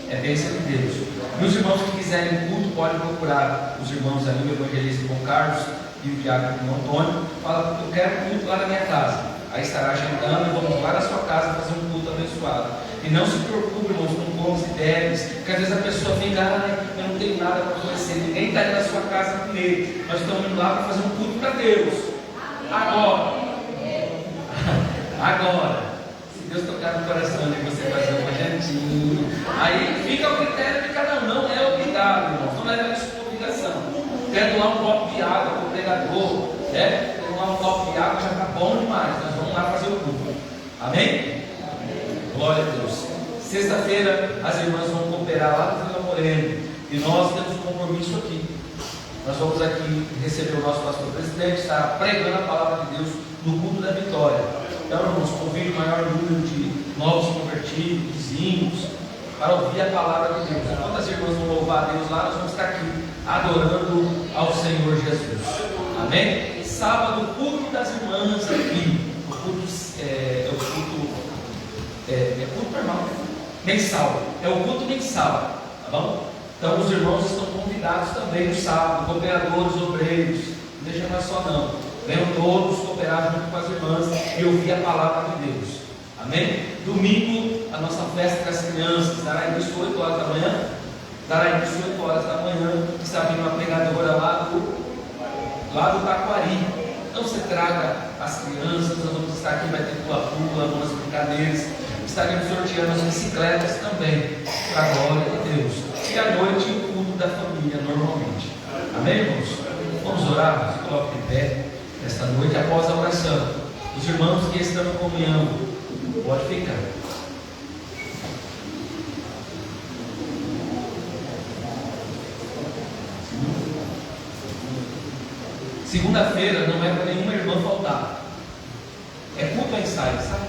é bênção de Deus. E os irmãos que quiserem culto podem procurar os irmãos ali, o evangelista João Carlos e o diácono Antônio. Fala, eu quero culto lá na minha casa. Aí estará agendando e vamos lá na sua casa fazer um culto abençoado. E não se preocupe, irmãos, com bons e débeis, porque às vezes a pessoa fica, eu não tenho nada para oferecer, ninguém está aí na sua casa comer. Nós estamos indo lá para fazer um culto para Deus. Agora, se Deus tocar no coração de você fazer uma jantinha, aí fica o critério de cada um, não é obrigado, irmãos, não leva isso como obrigação. Quer doar um copo de água para o pregador, né? Doar um copo de água já está bom demais, nós vamos lá fazer o culto. Amém? Glória a Deus. Sexta-feira as irmãs vão cooperar lá no Vila Moreno e nós temos um compromisso aqui. Nós vamos aqui receber o nosso pastor presidente, estará pregando a palavra de Deus no culto da vitória. Então, irmãos, convido o maior número de novos convertidos, vizinhos, para ouvir a palavra de Deus. Enquanto as irmãs vão louvar a Deus lá, nós vamos estar aqui adorando ao Senhor Jesus. Amém? Sábado, culto das irmãs aqui. O culto é culto normal, mensal. É o culto mensal, tá bom? Então os irmãos estão convidados também no sábado, cooperadores, obreiros. Não deixa nós só não. Venham todos cooperar junto com as irmãs e ouvir a palavra de Deus. Amém? Domingo, a nossa festa das crianças dará início às 8 horas da manhã. Dará início às 8 horas da manhã. Está vindo uma pregadora lá do Taquari. Então você traga as crianças, nós vamos estar aqui, vai ter pula-pula, algumas brincadeiras. Estaremos sorteando as bicicletas também, para a glória de Deus. E à noite o culto da família normalmente. Amém, irmãos? Vamos orar? Se coloque em pé esta noite após a oração. Os irmãos que estão em comunhão, pode ficar. Segunda-feira não é para nenhuma irmã faltar. É culto a ensaio, sabe?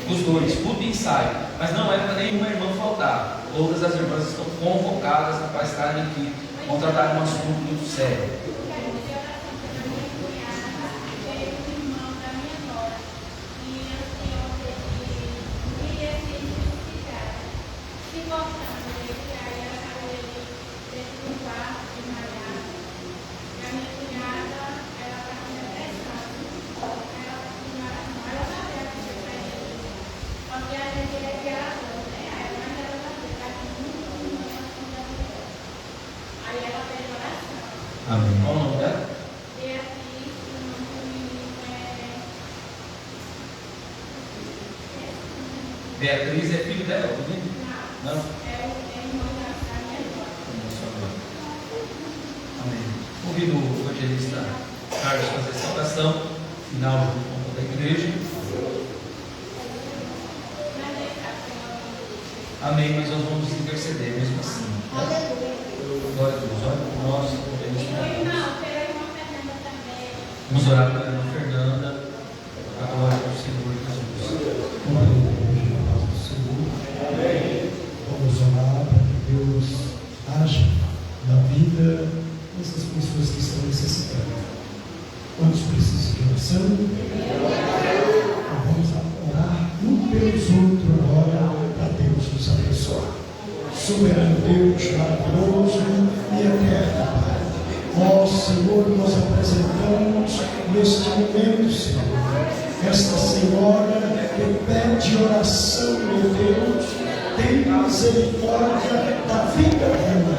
Os dois, culto e ensaio. Mas não é para nenhuma irmã faltar. Todas as irmãs estão convocadas para estarem aqui. Vamos tratar de um assunto muito sério. Porque a gente é criada, né? Aí a mãe dela tá muito aí ela fez oração. Amém. Qual o nome dela? Beatriz, o nome do menino Beatriz é filho dela, tá vendo? Não? é o irmão da minha irmã. Amém. Convido o evangelista Carlos a fazer a saudação final junto com toda a igreja. Amém, mas nós vamos interceder mesmo assim. Né? Glória a Deus. Olha por nós, podemos vamos orar pela irmã Fernanda, a glória do Senhor Jesus. Vamos orar para que Deus haja na vida dessas pessoas que estão necessitando. Quantos precisam de oração? Então vamos orar um pelos outros agora para Deus nos abençoar. Soberano Deus, maravilhoso e eterno Pai. Ó Senhor, nós apresentamos neste momento, Senhor, esta senhora que pede oração, meu Deus, tem misericórdia da vida dela.